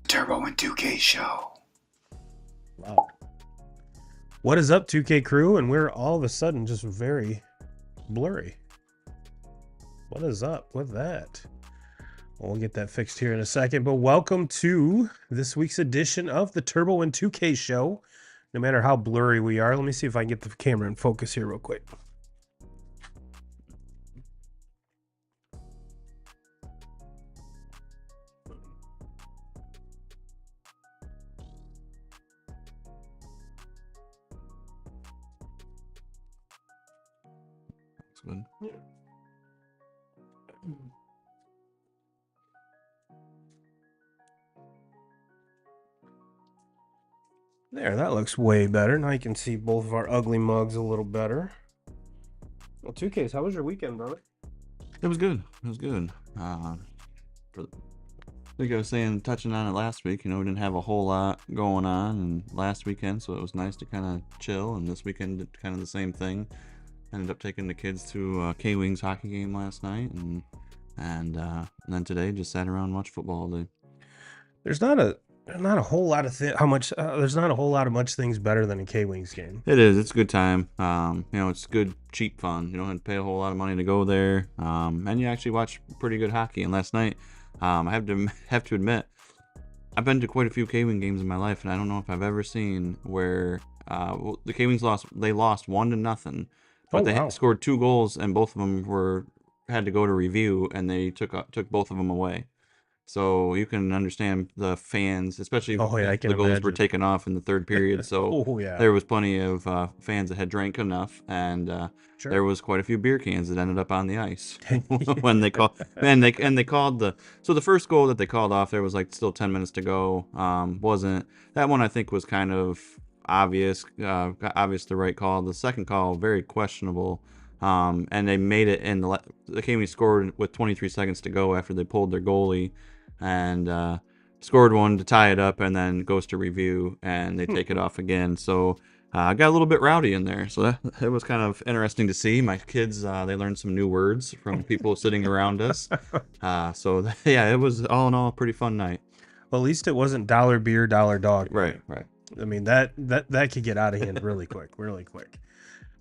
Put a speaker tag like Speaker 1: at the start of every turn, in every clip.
Speaker 1: Turbo and 2K show.
Speaker 2: Wow. What is up, 2K crew? And we're all of a sudden just very blurry. What is up with that? Well, we'll get that fixed here in a second, but welcome to this week's edition of the Turbo and 2K show. No matter how blurry we are, let me see if I can get the camera in focus here real quick.
Speaker 3: Good.
Speaker 2: There, that looks way better. Now you can see both of our ugly mugs a little better. Well, 2Ks, how was your weekend, brother?
Speaker 3: It was good. It was good. Like I was saying, touching on it last week, we didn't have a whole lot going on and last weekend, so it was nice to kind of chill. And this weekend, did kind of the same thing. Ended up taking the kids to a K-Wings hockey game last night, and then today just sat around and watched football all day.
Speaker 2: There's not a whole lot of there's not a whole lot of much things better than a K-Wings game.
Speaker 3: It is. It's a good time. It's good, cheap fun. You don't have to pay a whole lot of money to go there, and you actually watch pretty good hockey. And last night, I have to admit, I've been to quite a few K-Wing games in my life, and I don't know if I've ever seen where the K-Wings lost 1-0, but they scored 2 goals, and both of them had to go to review, and they took both of them away. So you can understand the fans, especially if the goals were taken off in the third period. So there was plenty of fans that had drank enough, and there was quite a few beer cans that ended up on the ice when they called. And they called the first goal that they called off. There was still 10 minutes to go. Wasn't that one? I think was kind of obvious the right call. The second call very questionable. And they made it in the game. Scored with 23 seconds to go after they pulled their goalie, and scored one to tie it up, and then goes to review, and they take it off again. So I got a little bit rowdy in there. So it was kind of interesting to see. My kids, they learned some new words from people sitting around us. So it was all in all a pretty fun night.
Speaker 2: Well, at least it wasn't dollar beer, dollar dog.
Speaker 3: Right.
Speaker 2: I mean, that could get out of hand really quick.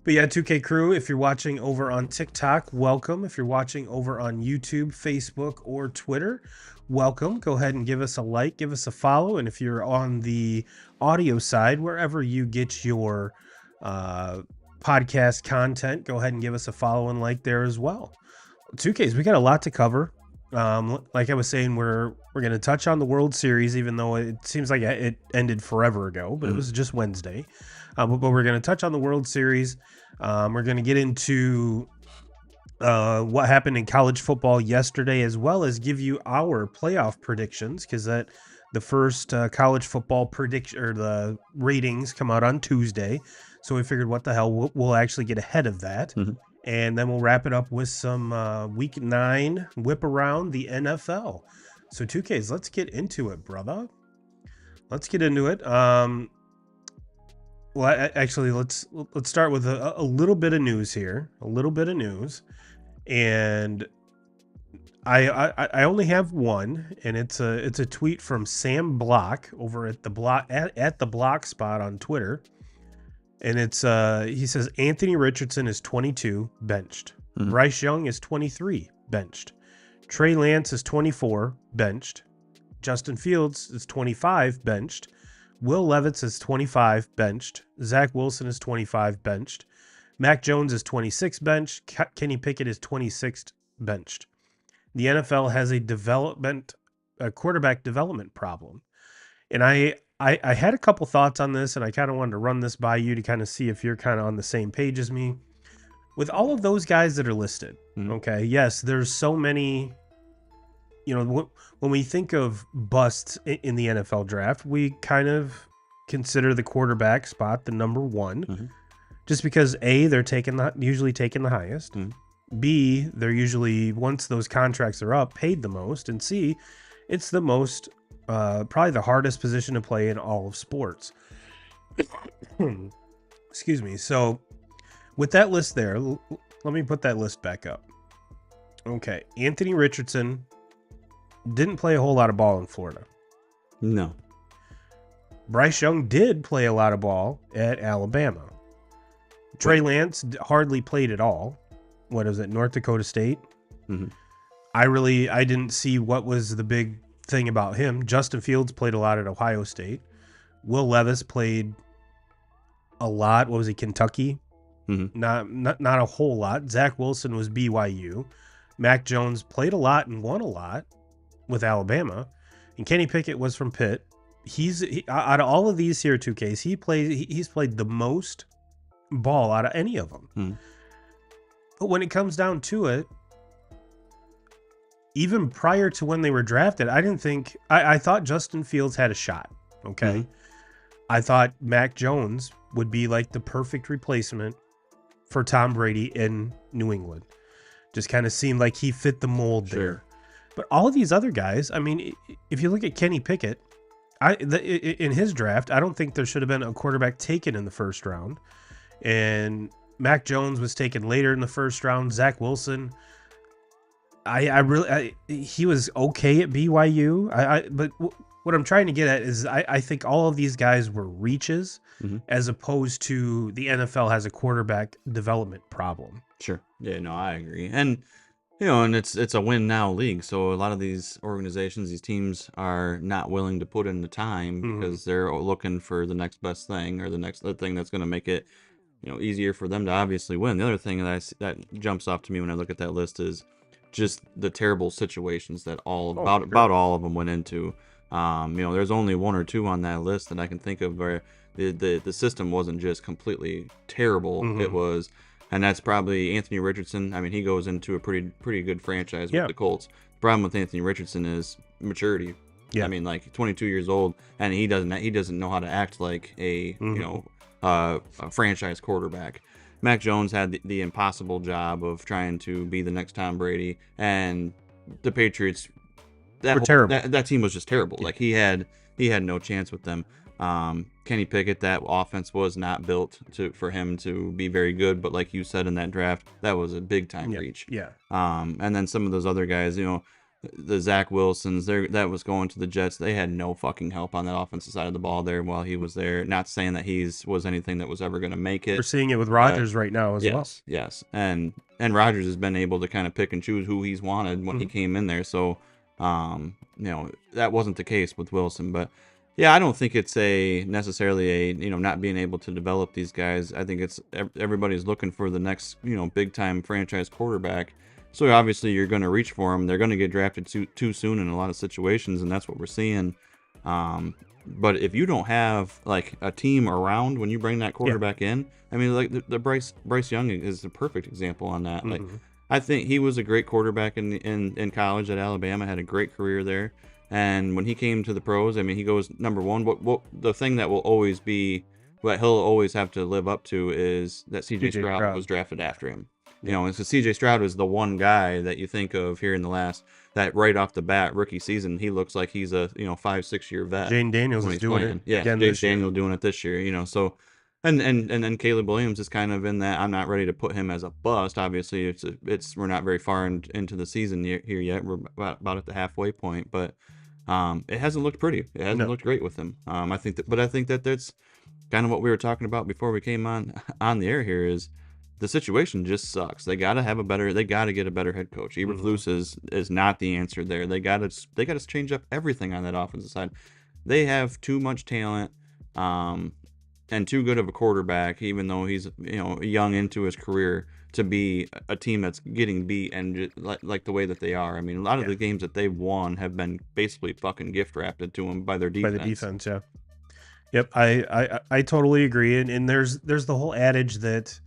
Speaker 2: But yeah, 2K Crew, if you're watching over on TikTok, welcome. If you're watching over on YouTube, Facebook, or Twitter, welcome. Go ahead and give us a like, give us a follow. And if you're on the audio side, wherever you get your podcast content, go ahead and give us a follow and like there as well. 2Ks, we got a lot to cover. Like I was saying, we're going to touch on the World Series, even though it seems like it ended forever ago, but it was just Wednesday. But we're going to touch on the World Series. We're going to get into what happened in college football yesterday, as well as give you our playoff predictions, because the first college football prediction or the ratings come out on Tuesday. So we figured, what the hell, we'll actually get ahead of that. Mm-hmm. And then we'll wrap it up with some Week 9 whip around the NFL. So 2Ks, let's get into it, brother. Let's get into it. Well, actually, let's start with a little bit of news here. And I only have one, and it's a tweet from Sam Block over at the Block Spot on Twitter. And it's he says Anthony Richardson is 22, benched. Mm-hmm. Bryce Young is 23, benched. Trey Lance is 24, benched. Justin Fields is 25, benched. Will Levis is 25, benched. Zach Wilson is 25, benched. Mac Jones is 26, benched. Kenny Pickett is 26, benched. The NFL has a quarterback development problem. And I had a couple thoughts on this, and I kind of wanted to run this by you to kind of see if you're kind of on the same page as me. With all of those guys that are listed, mm-hmm. Okay, yes, there's so many. When we think of busts in the NFL draft, we kind of consider the quarterback spot the number one, mm-hmm. just because A, they're usually taking the highest, mm-hmm. B, they're usually, once those contracts are up, paid the most, and C, it's the most, probably the hardest position to play in all of sports. Excuse me. So with that list there, let me put that list back up. Okay, Anthony Richardson didn't play a whole lot of ball in Florida.
Speaker 3: No.
Speaker 2: Bryce Young did play a lot of ball at Alabama. Trey Lance hardly played at all. What is it, North Dakota State? Mm-hmm. I didn't see what was the big thing about him. Justin Fields played a lot at Ohio State. Will Levis played a lot. What was he, Kentucky? Mm-hmm. Not a whole lot. Zach Wilson was BYU. Mac Jones played a lot and won a lot with Alabama, and Kenny Pickett was from Pitt. Out of all of these here 2Ks, he's played the most ball out of any of them. Hmm. But when it comes down to it, even prior to when they were drafted, I didn't think I thought Justin Fields had a shot. Okay. I thought Mac Jones would be like the perfect replacement for Tom Brady in New England. Just kind of seemed like he fit the mold there. But all of these other guys, I mean, if you look at Kenny Pickett, in his draft, I don't think there should have been a quarterback taken in the first round. And Mac Jones was taken later in the first round. Zach Wilson, he was okay at BYU. But what I'm trying to get at is I think all of these guys were reaches, as opposed to the NFL has a quarterback development problem.
Speaker 3: Sure. Yeah, no, I agree. And and it's a win now league, so a lot of these organizations, these teams are not willing to put in the time because they're looking for the next best thing or the thing that's going to make it, easier for them to obviously win. The other thing that jumps off to me when I look at that list is just the terrible situations that about all of them went into. There's only one or two on that list that I can think of where the system wasn't just completely terrible. It was. And that's probably Anthony Richardson. I mean, he goes into a pretty good franchise with the Colts. The problem with Anthony Richardson is maturity. Yeah. I mean, like 22 years old, and he doesn't know how to act like a a franchise quarterback. Mac Jones had the impossible job of trying to be the next Tom Brady, and the Patriots that team was just terrible. Yeah. Like he had no chance with them. Kenny Pickett, that offense was not built for him to be very good, but like you said in that draft, that was a big time reach.
Speaker 2: Yeah.
Speaker 3: And then some of those other guys, the Zach Wilsons, that was going to the Jets. They had no fucking help on that offensive side of the ball there while he was there. Not saying that was anything that was ever going to make it.
Speaker 2: We're seeing it with Rodgers right now as well.
Speaker 3: Yes. And Rodgers has been able to kind of pick and choose who he's wanted when he came in there. So, that wasn't the case with Wilson, but yeah, I don't think it's necessarily not being able to develop these guys. I think it's everybody's looking for the next, big time franchise quarterback. So obviously you're going to reach for them. They're going to get drafted too soon in a lot of situations, and that's what we're seeing. But if you don't have like a team around when you bring that quarterback in, I mean, like the Bryce Young is the perfect example on that. Like I think he was a great quarterback in college at Alabama, had a great career there. And when he came to the pros, I mean, he goes number one. What the thing that will always be, what he'll always have to live up to is that C.J. Stroud was drafted after him. And so C.J. Stroud is the one guy that you think of here in the last, that right off the bat rookie season, he looks like he's a 5-6 year vet.
Speaker 2: Jane Daniels is doing it.
Speaker 3: Yeah, Jane Daniels doing it this year. So. And then Caleb Williams is kind of in that. I'm not ready to put him as a bust. Obviously, we're not very far into the season here yet. We're about at the halfway point, but it hasn't looked pretty. It hasn't looked great with him. I think that that's kind of what we were talking about before we came on the air here. Is the situation just sucks. They got to get a better head coach. Eberflus is not the answer there. They got to change up everything on that offensive side. They have too much talent. And too good of a quarterback, even though he's young into his career, to be a team that's getting beat and like the way that they are. I mean, a lot of the games that they've won have been basically fucking gift wrapped to them by their defense.
Speaker 2: By the defense, yeah. Yep, I totally agree. And there's the whole adage that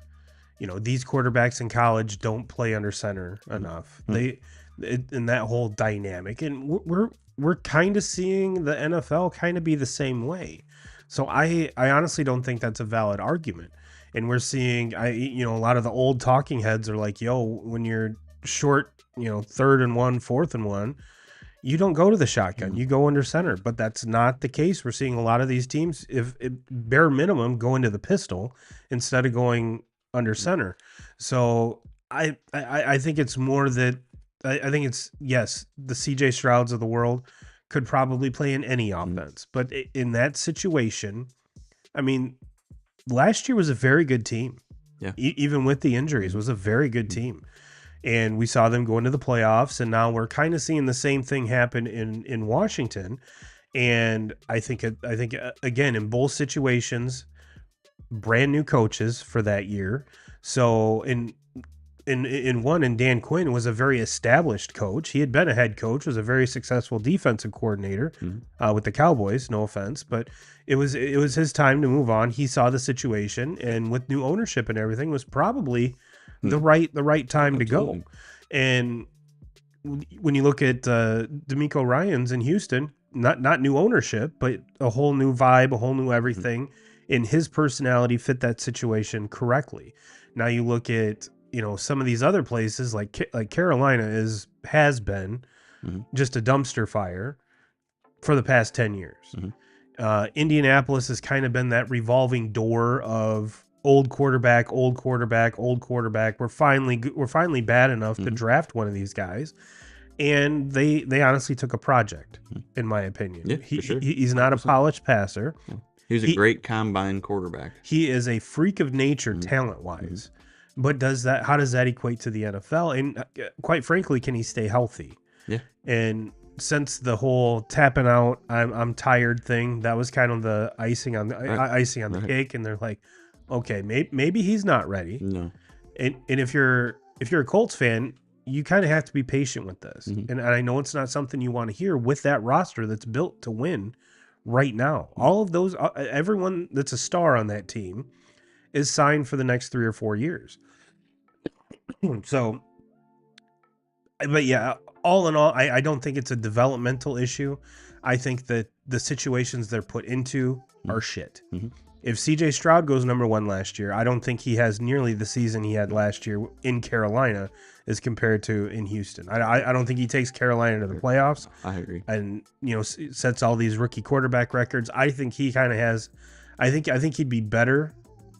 Speaker 2: these quarterbacks in college don't play under center enough. In that whole dynamic, and we're kind of seeing the NFL kind of be the same way. So I honestly don't think that's a valid argument. And we're seeing, a lot of the old talking heads are like, when you're short, 3rd and 1, 4th and 1, you don't go to the shotgun, you go under center. But that's not the case. We're seeing a lot of these teams, if bare minimum, go into the pistol instead of going under center. So I think it's more that, I think it's, yes, the CJ Strouds of the world could probably play in any offense. But in that situation, I mean, last year was a very good team. Yeah. Even with the injuries, was a very good team. And we saw them go into the playoffs, and now we're kind of seeing the same thing happen in Washington. And I think again, in both situations, brand new coaches for that year. So in one, and Dan Quinn was a very established coach. He had been a head coach, was a very successful defensive coordinator with the Cowboys. No offense, but it was his time to move on. He saw the situation, and with new ownership and everything, was probably the right time to go. And when you look at D'Amico Ryans in Houston, not new ownership, but a whole new vibe, a whole new everything, and his personality fit that situation correctly. Now you look at some of these other places like Carolina has been just a dumpster fire for the past 10 years. Indianapolis has kind of been that revolving door of old quarterback. We're finally bad enough to draft one of these guys, and they honestly took a project, in my opinion.
Speaker 3: Yeah, for sure.
Speaker 2: He's not a polished passer.
Speaker 3: He's a great combine quarterback.
Speaker 2: He is a freak of nature, talent wise. But how does that equate to the NFL? And quite frankly, can he stay healthy?
Speaker 3: Yeah.
Speaker 2: And since the whole tapping out, I'm tired thing, that was kind of the icing on the cake. And they're like, okay, maybe he's not ready.
Speaker 3: No.
Speaker 2: And if you're a Colts fan, you kind of have to be patient with this. And I know it's not something you want to hear with that roster that's built to win right now. All of those, everyone that's a star on that team is signed for the next 3 or 4 years. So, but yeah, all in all, I don't think it's a developmental issue. I think that the situations they're put into are shit. If CJ Stroud goes number 1 last year, I don't think he has nearly the season he had last year in Carolina as compared to in Houston. I don't think he takes Carolina to the playoffs.
Speaker 3: I agree.
Speaker 2: And sets all these rookie quarterback records. I think he kind of has. I think he'd be better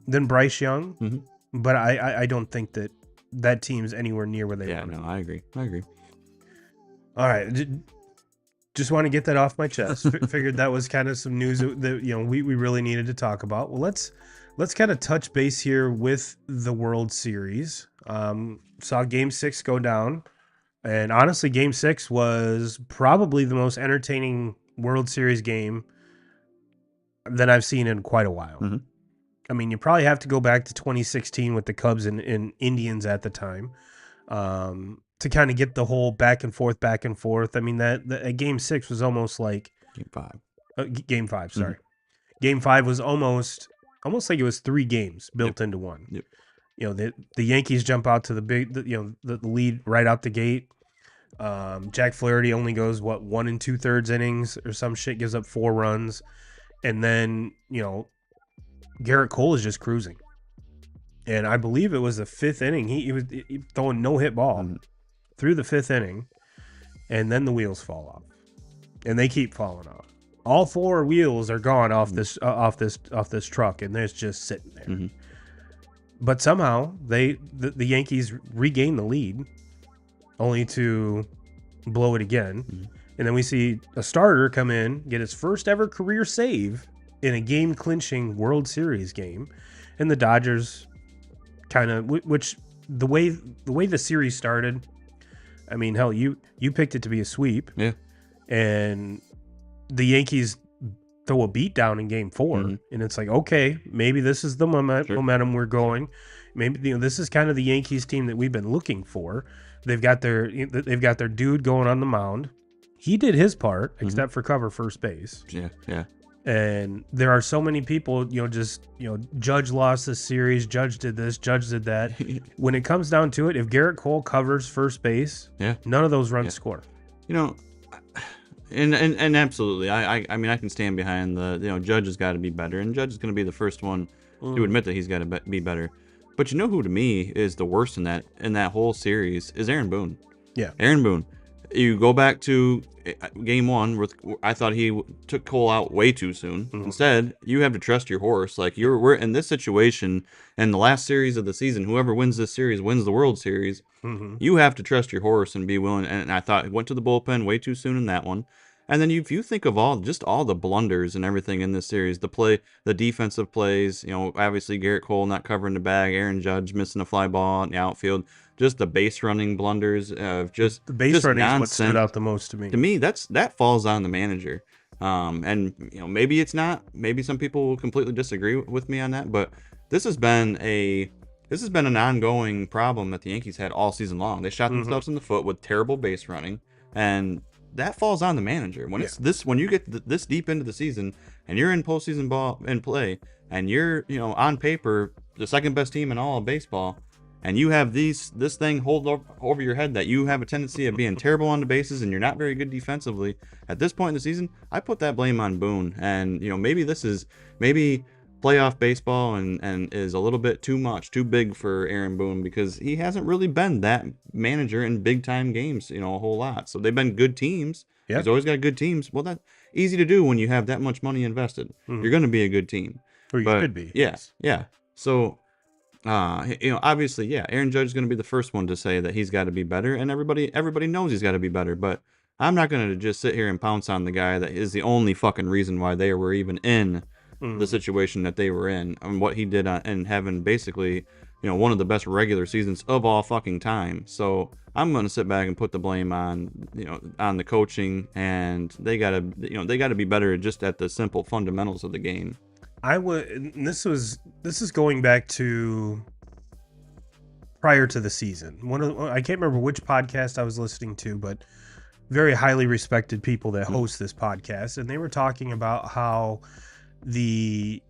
Speaker 2: than Bryce Young, but I don't think that team's anywhere near where they want.
Speaker 3: Yeah, no, I agree.
Speaker 2: All right. Just want to get that off my chest. Figured that was kind of some news that we really needed to talk about. Well, let's kind of touch base here with the World Series. Saw Game 6 go down, and honestly, Game 6 was probably the most entertaining World Series game that I've seen in quite a while. I mean, you probably have to go back to 2016 with the Cubs and Indians at the time. To kind of get the whole back and forth. I mean, that Game 6 was almost like Game 5. Sorry, Game 5 was almost like it was 3 games built into one. The Yankees jump out to the lead right out the gate. Jack Flaherty only goes 1 2/3 innings or some shit, gives up 4 runs, and then Garrett Cole is just cruising. And I believe it was the 5th inning. He was throwing no hit ball through the 5th inning, and then the wheels fall off, and they keep falling off. All 4 wheels are gone off this truck, and they're just sitting there. But somehow the Yankees regain the lead, only to blow it again. And then we see a starter come in, get his first ever career save in a game-clinching World Series game, and the Dodgers kind of, which the way the series started. I mean, hell, you picked it to be a sweep. Yeah. And the Yankees throw a beat down in Game 4, and it's like, okay, maybe this is the momentum we're going. Maybe this is kind of the Yankees team that we've been looking for. They've got their dude going on the mound. He did his part, except for cover first base.
Speaker 3: Yeah.
Speaker 2: And there are so many people, Judge lost this series, Judge did this, Judge did that. When it comes down to it, if Garrett Cole covers first base, none of those runs score.
Speaker 3: And absolutely, I mean, I can stand behind Judge has got to be better, and Judge is going to be the first one to admit that he's got to be better. But who to me is the worst in that whole series is Aaron Boone.
Speaker 2: Yeah,
Speaker 3: Aaron Boone. You go back to Game 1, I thought he took Cole out way too soon. Instead, you have to trust your horse. Like we're in this situation, and the last series of the season, whoever wins this series wins the World Series. You have to trust your horse and be willing. And I thought it went to the bullpen way too soon in that one. And then if you think of all the blunders and everything in this series, the defensive plays, obviously Garrett Cole not covering the bag, Aaron Judge missing a fly ball in the outfield, just the base running blunders of just
Speaker 2: the base running is what
Speaker 3: nonsense.
Speaker 2: Stood out the most to me.
Speaker 3: To me, that falls on the manager. And maybe it's not. Maybe some people will completely disagree with me on that. But this has been an ongoing problem that the Yankees had all season long. They shot themselves in the foot with terrible base running, and that falls on the manager. When when you get this deep into the season and you're in postseason ball and play, and you're on paper the second best team in all of baseball, and you have this thing hold over your head that you have a tendency of being terrible on the bases and you're not very good defensively, at this point in the season, I put that blame on Boone. And, maybe this is playoff baseball and is a little bit too big for Aaron Boone, because he hasn't really been that manager in big time games, a whole lot. So they've been good teams.
Speaker 2: Yeah.
Speaker 3: He's always got good teams. Well, that's easy to do when you have that much money invested. You're going to be a good team.
Speaker 2: Or you could be.
Speaker 3: Yeah. Yeah. So, obviously, yeah, Aaron Judge is going to be the first one to say that he's got to be better, and everybody knows he's got to be better. But I'm not going to just sit here and pounce on the guy that is the only fucking reason why they were even in the situation that they were in, and what he did and having basically, one of the best regular seasons of all fucking time. So I'm going to sit back and put the blame on, on the coaching, and they got to be better just at the simple fundamentals of the game.
Speaker 2: I would, and this is going back to prior to the season. I can't remember which podcast I was listening to, but very highly respected people that host this podcast, and they were talking about how the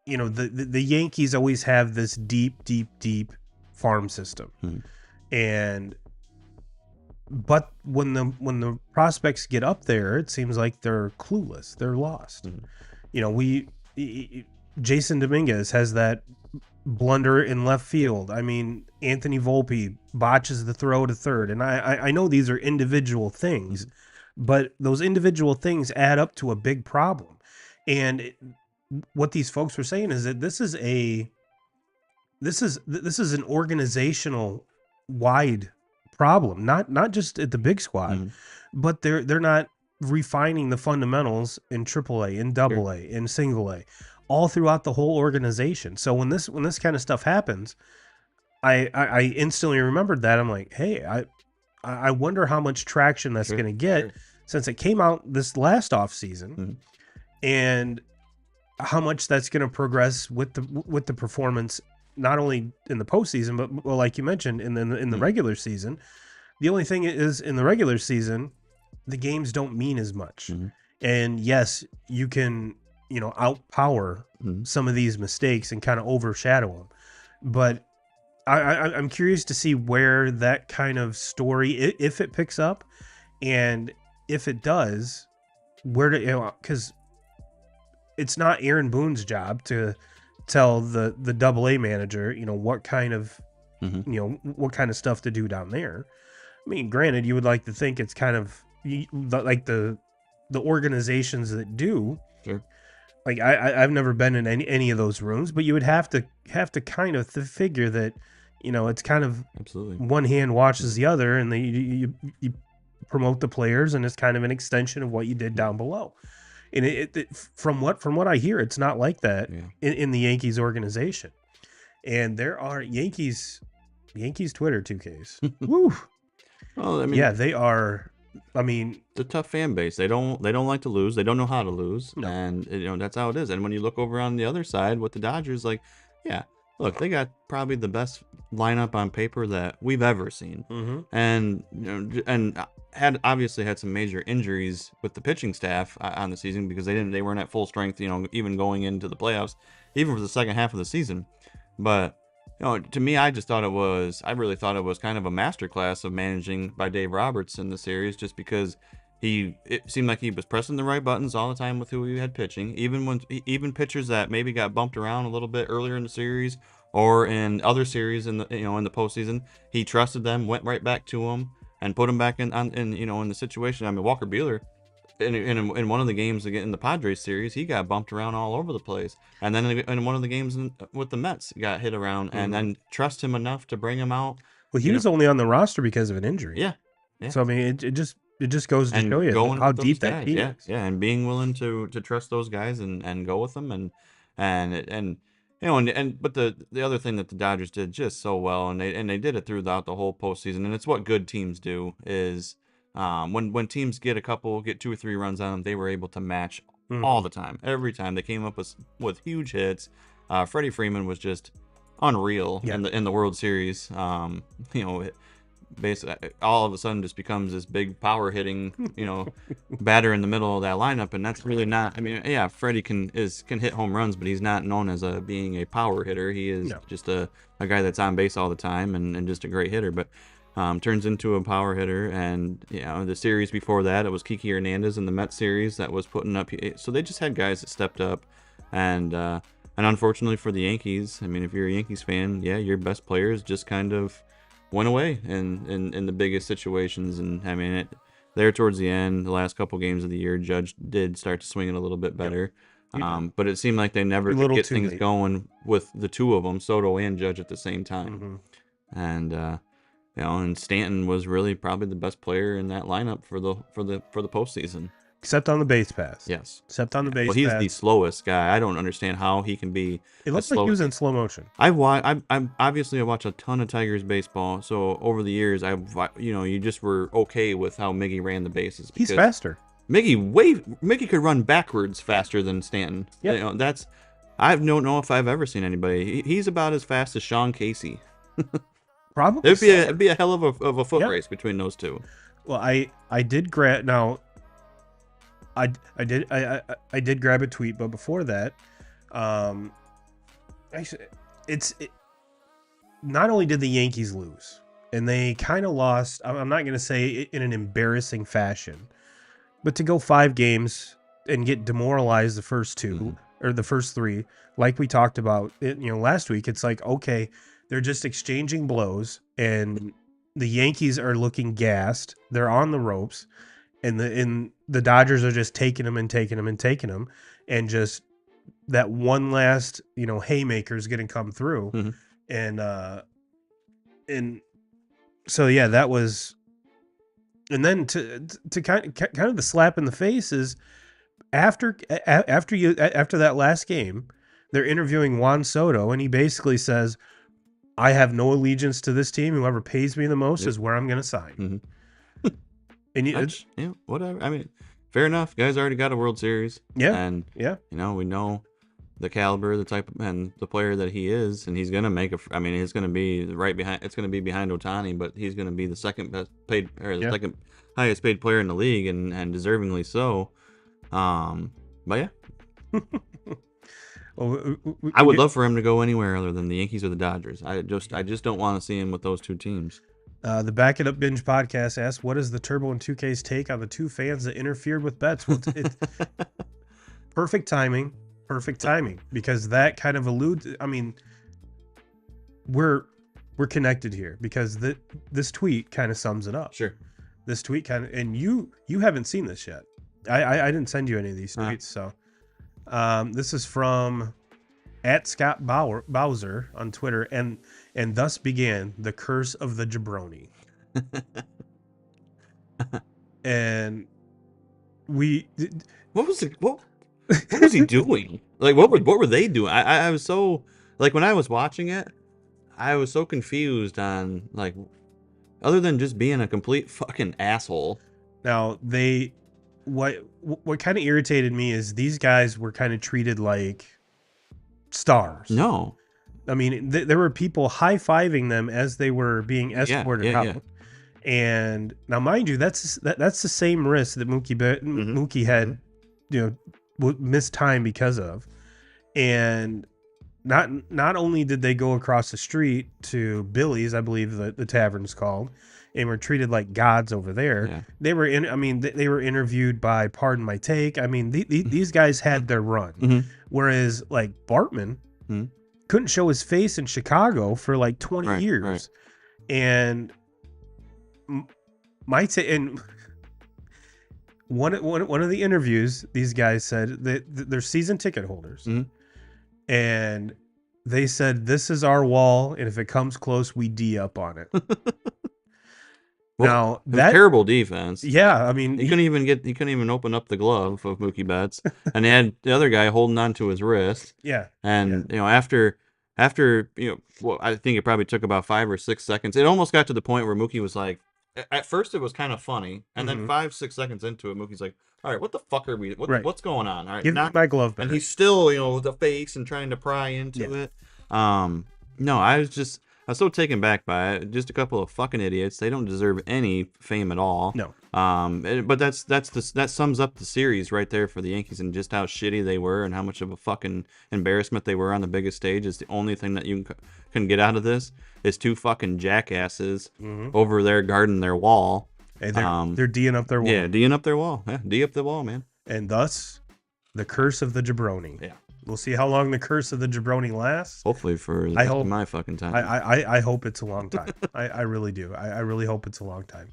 Speaker 2: Yankees always have this deep farm system, but when the prospects get up there, it seems like they're clueless, they're lost. Jason Dominguez has that blunder in left field. I mean, Anthony Volpe botches the throw to third, and I know these are individual things, but those individual things add up to a big problem. And what these folks were saying is that this is an organizational wide problem, not just at the big squad, but they're not refining the fundamentals in AAA, in AA, in single A, all throughout the whole organization. So when this kind of stuff happens, I instantly remembered that. I'm like, hey, I wonder how much traction that's going to get since it came out this last off season, and how much that's going to progress with the performance, not only in the postseason, but like you mentioned in the regular season. The only thing is, in the regular season, the games don't mean as much. And yes, you can, outpower some of these mistakes and kind of overshadow them. But I'm curious to see where that kind of story, if it picks up, and if it does, because it's not Aaron Boone's job to tell the AA manager, what kind of, what kind of stuff to do down there. I mean, granted, you would like to think it's kind of like the organizations that do.
Speaker 3: Sure.
Speaker 2: Like I've never been in any of those rooms, but you would have to kind of figure that, it's kind of
Speaker 3: absolutely
Speaker 2: one hand washes the other, and you promote the players, and it's kind of an extension of what you did down below. And it from what I hear, it's not like that in the Yankees organization. And there are Yankees Twitter 2Ks. Woo.
Speaker 3: Well, I mean,
Speaker 2: yeah, they are. I mean,
Speaker 3: it's a tough fan base. They don't like to lose. They don't know how to lose, and that's how it is. And when you look over on the other side with the Dodgers, look, they got probably the best lineup on paper that we've ever seen, and obviously had some major injuries with the pitching staff on the season, because they weren't at full strength, even going into the playoffs, even for the second half of the season. But to me, I really thought it was kind of a masterclass of managing by Dave Roberts in the series, just because it seemed like he was pressing the right buttons all the time with who he had pitching, even pitchers that maybe got bumped around a little bit earlier in the series or in other series in the postseason. He trusted them, went right back to them, and put them back in the situation. I mean, Walker Buehler, in one of the games again in the Padres series, he got bumped around all over the place, and then in one of the games with the Mets, got hit around, and then trust him enough to bring him out.
Speaker 2: Well, he was only on the roster because of an injury.
Speaker 3: Yeah.
Speaker 2: So I mean, it just goes to show you how deep that team is.
Speaker 3: Yeah, and being willing to trust those guys and go with them, but the other thing that the Dodgers did just so well, and they did it throughout the whole postseason, and it's what good teams do, is when teams get 2 or 3 runs on them, they were able to match all the time. Every time they came up with huge hits. Freddie Freeman was just unreal in the World Series. basically all of a sudden just becomes this big power hitting, batter in the middle of that lineup, and that's really not. I mean, yeah, Freddie can hit home runs, but he's not known as being a power hitter. He is just a guy that's on base all the time and just a great hitter, but turns into a power hitter. And the series before that, it was Kiki Hernandez in the Mets series that was putting up. So they just had guys that stepped up, and unfortunately for the Yankees, I mean, if you're a Yankees fan, yeah, your best players just kind of went away in the biggest situations. And I mean, there towards the end, the last couple games of the year, Judge did start to swing it a little bit better. But it seemed like they never could get things going with the two of them, Soto and Judge, at the same time. And and Stanton was really probably the best player in that lineup for the postseason.
Speaker 2: Except on the base pass.
Speaker 3: Yes.
Speaker 2: Except on the base pass.
Speaker 3: Well, he's the slowest guy. I don't understand how he can be.
Speaker 2: It looks like he was in slow motion.
Speaker 3: I watch a ton of Tigers baseball. So over the years, you just were okay with how Miggy ran the bases.
Speaker 2: He's faster.
Speaker 3: Miggy could run backwards faster than Stanton.
Speaker 2: Yeah.
Speaker 3: I don't know if I've ever seen anybody. He's about as fast as Sean Casey.
Speaker 2: Probably.
Speaker 3: It'd be a hell of a foot race between those two.
Speaker 2: Well, I did grab I did grab a tweet, but before that, actually, not only did the Yankees lose, and they kind of lost. I'm not going to say in an embarrassing fashion, but to go 5 games and get demoralized the first 2 or the first 3, like we talked about, last week. It's like, okay, they're just exchanging blows, and the Yankees are looking gassed. They're on the ropes. And the Dodgers are just taking them, and just that one last haymaker is going to come through, and so yeah, that was, and then to kind of the slap in the face is after that last game, they're interviewing Juan Soto, and he basically says, "I have no allegiance to this team. Whoever pays me the most is where I'm going to sign." And
Speaker 3: whatever. I mean, fair enough. Guys already got a World Series.
Speaker 2: Yeah.
Speaker 3: And we know the caliber, the type, and the player that he is, and he's gonna make he's gonna be right behind. It's gonna be behind Ohtani, but he's gonna be the second best paid, or the second highest paid player in the league, and deservingly so. But yeah.
Speaker 2: Well,
Speaker 3: I would love for him to go anywhere other than the Yankees or the Dodgers. I just don't want to see him with those two teams.
Speaker 2: The Back It Up Binge podcast asks, what is the Turbo and 2K's take on the 2 fans that interfered with bets? Well, it's perfect timing, because that kind of alludes. I mean, we're connected here because this tweet kind of sums it up.
Speaker 3: Sure.
Speaker 2: This tweet kind of, and you haven't seen this yet. I didn't send you any of these tweets, so this is from @Scott Bowser on Twitter, and thus began the curse of the jabroni. And
Speaker 3: what was he doing? Like, what were they doing? I was so, like, when I was watching it, I was so confused on, like, other than just being a complete fucking asshole.
Speaker 2: Now what kind of irritated me is these guys were kind of treated like stars.
Speaker 3: No.
Speaker 2: I mean, there were people high-fiving them as they were being escorted out. Yeah. And now, mind you, that's the same risk that Mookie had, missed time because of. And not only did they go across the street to Billy's, I believe the tavern's called, and were treated like gods over there. Yeah. They were they were interviewed by Pardon My Take. I mean, these guys had their run, whereas like Bartman couldn't show his face in Chicago for like 20 years. Right. And and one of the interviews, these guys said that they're season ticket holders, and they said, "This is our wall, and if it comes close, we D up on it."
Speaker 3: Well, now that terrible defense.
Speaker 2: Yeah, I mean,
Speaker 3: he couldn't even open up the glove of Mookie Betts, and they had the other guy holding on to his wrist.
Speaker 2: Yeah,
Speaker 3: and after I think it probably took about 5 or 6 seconds. It almost got to the point where Mookie was like, at first it was kind of funny, and then 5-6 seconds into it, Mookie's like, "All right, what the fuck are we? What's going on? All right,
Speaker 2: give me my glove back."
Speaker 3: And he's still, with the face and trying to pry into it. No, I was was so taken back by it. Just a couple of fucking idiots. They don't deserve any fame at all.
Speaker 2: No.
Speaker 3: But that sums up the series right there for the Yankees and just how shitty they were and how much of a fucking embarrassment they were on the biggest stage. Is the only thing that you can get out of this is two fucking jackasses over there guarding their wall.
Speaker 2: Hey, they're D'ing up their wall.
Speaker 3: Yeah, D'ing up their wall. Yeah, D up the wall, man.
Speaker 2: And thus, the curse of the jabroni.
Speaker 3: Yeah.
Speaker 2: We'll see how long the curse of the jabroni lasts.
Speaker 3: Hopefully for the rest of my fucking time.
Speaker 2: I hope it's a long time. I really do. I really hope it's a long time.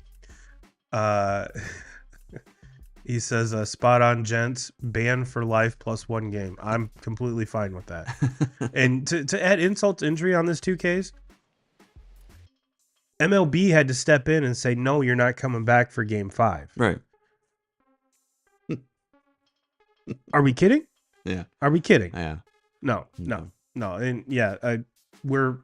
Speaker 2: He says, spot on, gents. Ban for life plus 1 game. I'm completely fine with that. And to add insult to injury on this 2Ks, MLB had to step in and say, no, you're not coming back for game 5.
Speaker 3: Right.
Speaker 2: Are we kidding?
Speaker 3: Yeah.
Speaker 2: Are we kidding?
Speaker 3: Yeah.
Speaker 2: No. And yeah, we're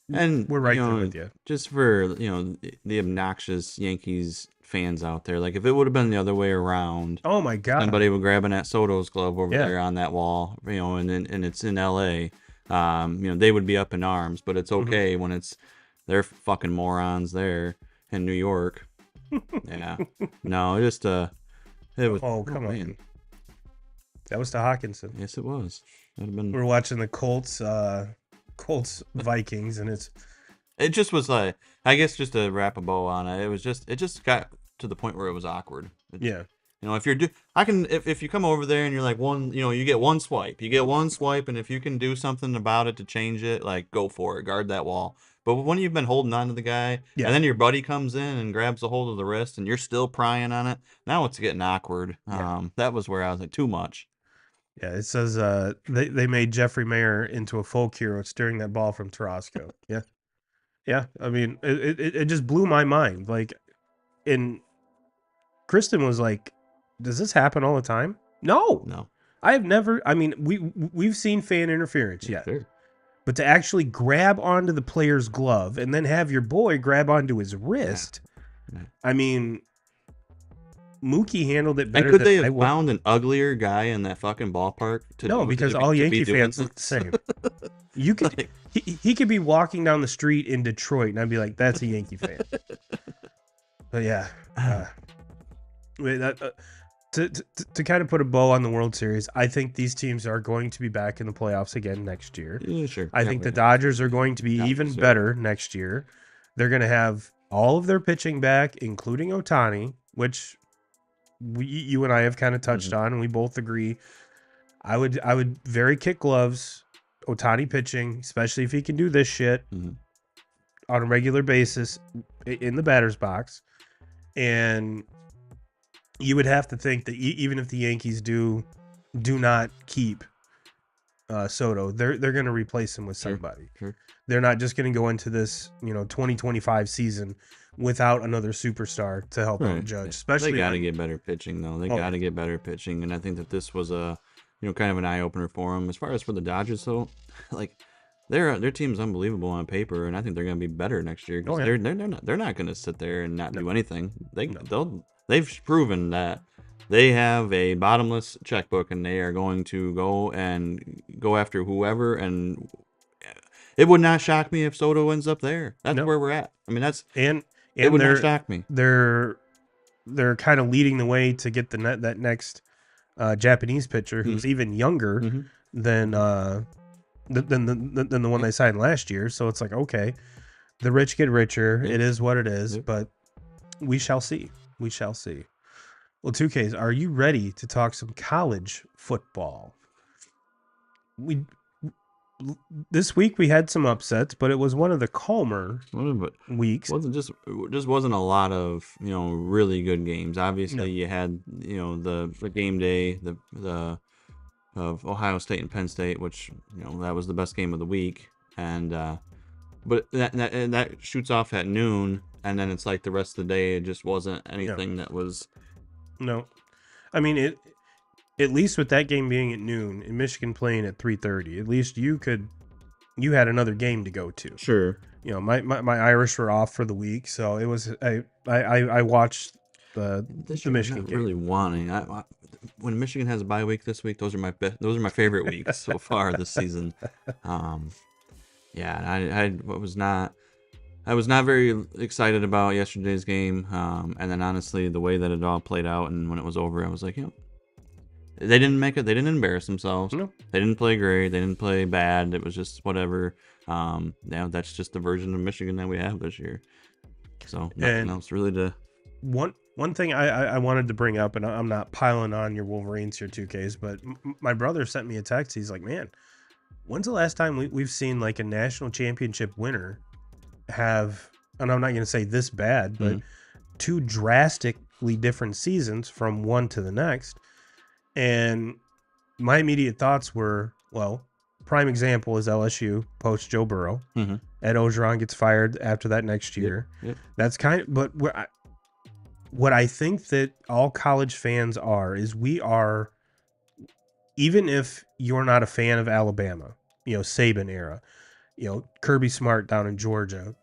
Speaker 2: right there with you.
Speaker 3: Just for, the obnoxious Yankees fans out there. Like, if it would have been the other way around.
Speaker 2: Oh, my God.
Speaker 3: Somebody would grab Annette Soto's glove over
Speaker 2: Yeah.
Speaker 3: there on that wall, and it's in L.A., they would be up in arms. But it's okay when it's they're fucking morons there in New York. Yeah. No, just, it was.
Speaker 2: Oh, come on.
Speaker 3: Man.
Speaker 2: That was to Hawkinson.
Speaker 3: Yes, it was. That'd have been.
Speaker 2: We're watching the Colts Vikings, and
Speaker 3: It just was like, I guess, just to wrap a bow on it. It just got to the point where it was awkward.
Speaker 2: yeah.
Speaker 3: If you're if you come over there and you're like you get one swipe, and if you can do something about it to change it, like, go for it, guard that wall. But when you've been holding on to the guy,
Speaker 2: Yeah.
Speaker 3: and then your buddy comes in and grabs a hold of the wrist, and you're still prying on it, now it's getting awkward.
Speaker 2: Yeah.
Speaker 3: That was where I was like, too much.
Speaker 2: Yeah, it says they made Jeffrey Mayer into a folk hero steering that ball from Tarasco. Yeah. Yeah, I mean, it just blew my mind. Like, Kristen was like, does this happen all the time? No. I have never, I mean, we've seen fan interference, yeah.
Speaker 3: Sure.
Speaker 2: But to actually grab onto the player's glove and then have your boy grab onto his wrist,
Speaker 3: Yeah.
Speaker 2: I mean, Mookie handled it better.
Speaker 3: And could they
Speaker 2: than
Speaker 3: have found an uglier guy in that fucking ballpark?
Speaker 2: No, because all Yankee fans look the same. You could,
Speaker 3: Like-
Speaker 2: he could be walking down the street in Detroit, and I'd be like, "That's a Yankee fan." But yeah, to kind of put a bow on the World Series, I think these teams are going to be back in the playoffs again next year.
Speaker 3: Yeah, sure.
Speaker 2: I think the Dodgers are going to be even better next year. They're going to have all of their pitching back, including Ohtani, which you and I have kind of touched on, and we both agree. I would very kick gloves, Ohtani pitching, especially if he can do this shit on a regular basis in the batter's box. And you would have to think that even if the Yankees do not keep Soto, they're going to replace him with somebody.
Speaker 3: Sure.
Speaker 2: They're not just going to go into this 2025 season without another superstar to help out Judge. Especially
Speaker 3: they got to get better pitching, though. They got to get better pitching, and I think that this was a kind of an eye opener for them. As far as for the Dodgers, though, like their team's unbelievable on paper, and I think they're going to be better next year. Cause they're not going to sit there and not do anything. They've proven that they have a bottomless checkbook, and they are going to go after whoever. And it would not shock me if Soto ends up there. That's where we're at. I mean, it would not shock me.
Speaker 2: They're kind of leading the way to get that next Japanese pitcher who's even younger than the one they signed last year. So it's like, okay, the rich get richer. It is what it is, but we shall see. We shall see. Well, 2Ks, are you ready to talk some college football? This week we had some upsets, but it was one of the calmer weeks.
Speaker 3: Just wasn't a lot of really good games. Obviously, you had the game day of Ohio State and Penn State, which that was the best game of the week, and but that shoots off at noon, and then it's like the rest of the day it just wasn't anything that was.
Speaker 2: No, I mean at least with that game being at noon and Michigan playing at 3:30, at least you had another game to go to.
Speaker 3: Sure.
Speaker 2: My Irish were off for the week, so it was I watched the Michigan game.
Speaker 3: Really wanting when Michigan has a bye week this week, those are my favorite weeks so far this season. Yeah, I was not very excited about yesterday's game. And then honestly, the way that it all played out and when it was over, I was like, they didn't make it. They didn't embarrass themselves.
Speaker 2: No.
Speaker 3: They didn't play great. They didn't play bad. It was just whatever. That's just the version of Michigan that we have this year. So nothing else really to.
Speaker 2: One thing I wanted to bring up, and I'm not piling on your Wolverines here, 2Ks, but my brother sent me a text. He's like, man, when's the last time we've seen like a national championship winner have, and I'm not going to say this bad, but two drastically different seasons from one to the next. And my immediate thoughts were, well, prime example is LSU post Joe Burrow. Ed Orgeron gets fired after that next year.
Speaker 3: Yep.
Speaker 2: That's kind of, but what I think that all college fans is we are, even if you're not a fan of Alabama, Saban era, Kirby Smart down in Georgia,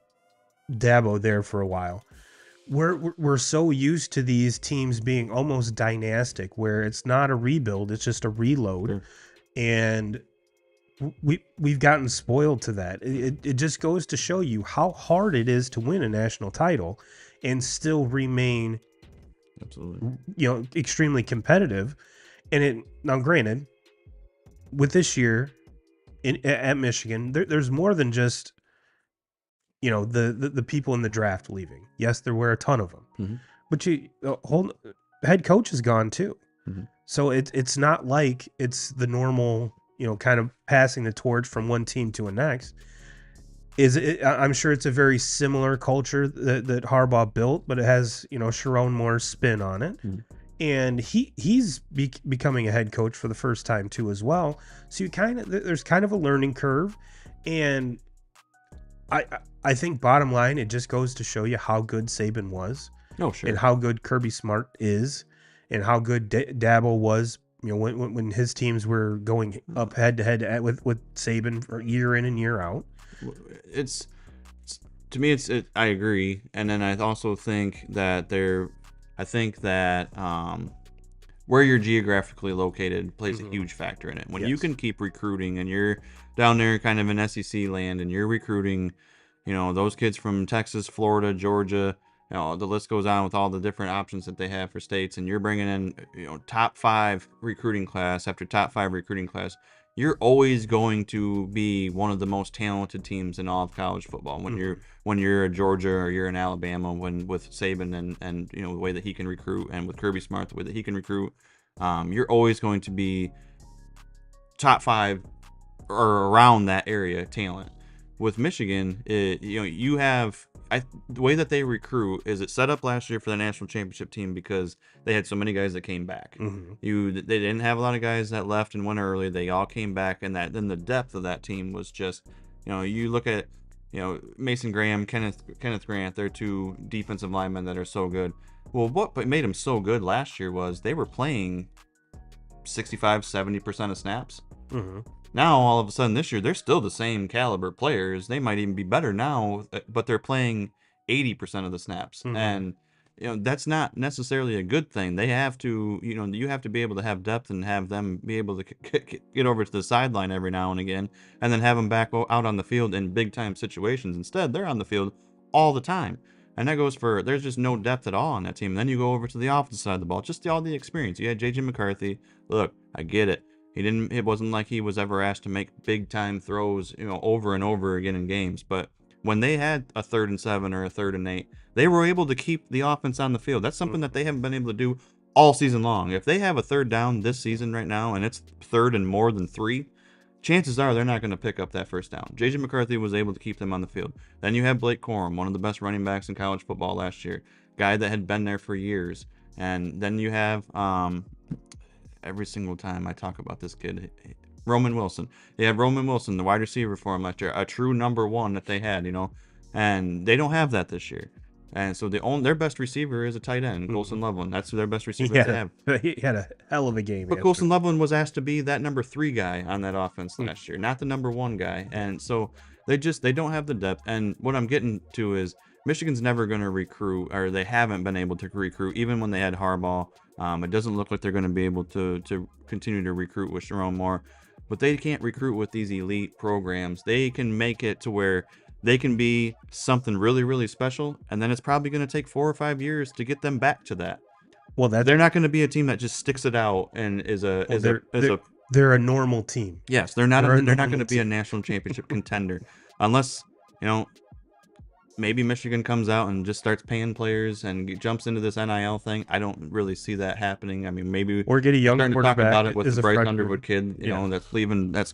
Speaker 2: Dabo there for a while. We're so used to these teams being almost dynastic, where it's not a rebuild, it's just a reload.
Speaker 3: Sure.
Speaker 2: And we've gotten spoiled to that. It just goes to show you how hard it is to win a national title and still remain
Speaker 3: absolutely,
Speaker 2: extremely competitive. And now granted, with this year at Michigan, there's more than just the people in the draft leaving. Yes, there were a ton of them, but whole head coach is gone too. So it's not like it's the normal, kind of passing the torch from one team to the next. I'm sure it's a very similar culture that Harbaugh built, but it has, Sharon Moore's spin on it. And he's becoming a head coach for the first time too as well. So there's kind of a learning curve. And I think bottom line, it just goes to show you how good Saban was.
Speaker 3: Oh, sure.
Speaker 2: And how good Kirby Smart is, and how good Dabo was, when his teams were going up head to head with Saban for year in and year out.
Speaker 3: It's to me, I agree. And then I also think that where you're geographically located plays a huge factor in it. When you can keep recruiting and you're down there kind of in SEC land and you're recruiting, those kids from Texas, Florida, Georgia, the list goes on with all the different options that they have for states, and you're bringing in, top 5 recruiting class after top 5 recruiting class, you're always going to be one of the most talented teams in all of college football. When you're a Georgia or you're in Alabama, with Saban and the way that he can recruit, and with Kirby Smart, the way that he can recruit, you're always going to be top 5 or around that area talent. With Michigan, you have the way that they recruit is it set up last year for the national championship team because they had so many guys that came back. They didn't have a lot of guys that left and went early. They all came back, and then the depth of that team was just, you look at, Mason Graham, Kenneth Grant, they're 2 defensive linemen that are so good. Well, what made them so good last year was they were playing 65-70% of snaps. Now, all of a sudden this year, they're still the same caliber players. They might even be better now, but they're playing 80% of the snaps. And, that's not necessarily a good thing. They have to, you have to be able to have depth and have them be able to get over to the sideline every now and again, and then have them back out on the field in big time situations. Instead, they're on the field all the time. And that goes there's just no depth at all on that team. And then you go over to the offensive side of the ball, just all the experience. You had J.J. McCarthy. Look, I get it. It wasn't like he was ever asked to make big time throws, over and over again in games. But when they had a 3rd and 7 or a 3rd and 8, they were able to keep the offense on the field. That's something that they haven't been able to do all season long. If they have a 3rd down this season right now and it's 3rd and more than 3, chances are they're not going to pick up that first down. J.J. McCarthy was able to keep them on the field. Then you have Blake Corum, one of the best running backs in college football last year, guy that had been there for years. And then you have every single time I talk about this kid, Roman Wilson. They have Roman Wilson, the wide receiver for him last year, a true number 1 that they had, and they don't have that this year. And so their best receiver is a tight end, Colson Loveland. That's their best receiver they have.
Speaker 2: He had a hell of a game.
Speaker 3: But Colson Loveland was asked to be that number 3 guy on that offense last year, not the number 1 guy. And so they don't have the depth. And what I'm getting to is Michigan's never going to recruit, or they haven't been able to recruit, even when they had Harbaugh. It doesn't look like they're going to be able to continue to recruit with Sharon Moore. but they can't recruit with these elite programs. They can make it to where they can be something really, really special, and then it's probably going to take 4 or 5 years to get them back to that.
Speaker 2: Well,
Speaker 3: They're not going to be a team that just sticks it out and is a
Speaker 2: they're a normal team.
Speaker 3: yes, they're not
Speaker 2: They're a
Speaker 3: going to
Speaker 2: normal
Speaker 3: be a national championship contender unless, maybe Michigan comes out and just starts paying players and jumps into this NIL thing. I don't really see that happening. I mean, maybe
Speaker 2: Or get a young
Speaker 3: starting to talk
Speaker 2: quarterback
Speaker 3: about it with
Speaker 2: as
Speaker 3: the
Speaker 2: a
Speaker 3: Bryce
Speaker 2: freshman.
Speaker 3: Underwood kid, that's leaving, that's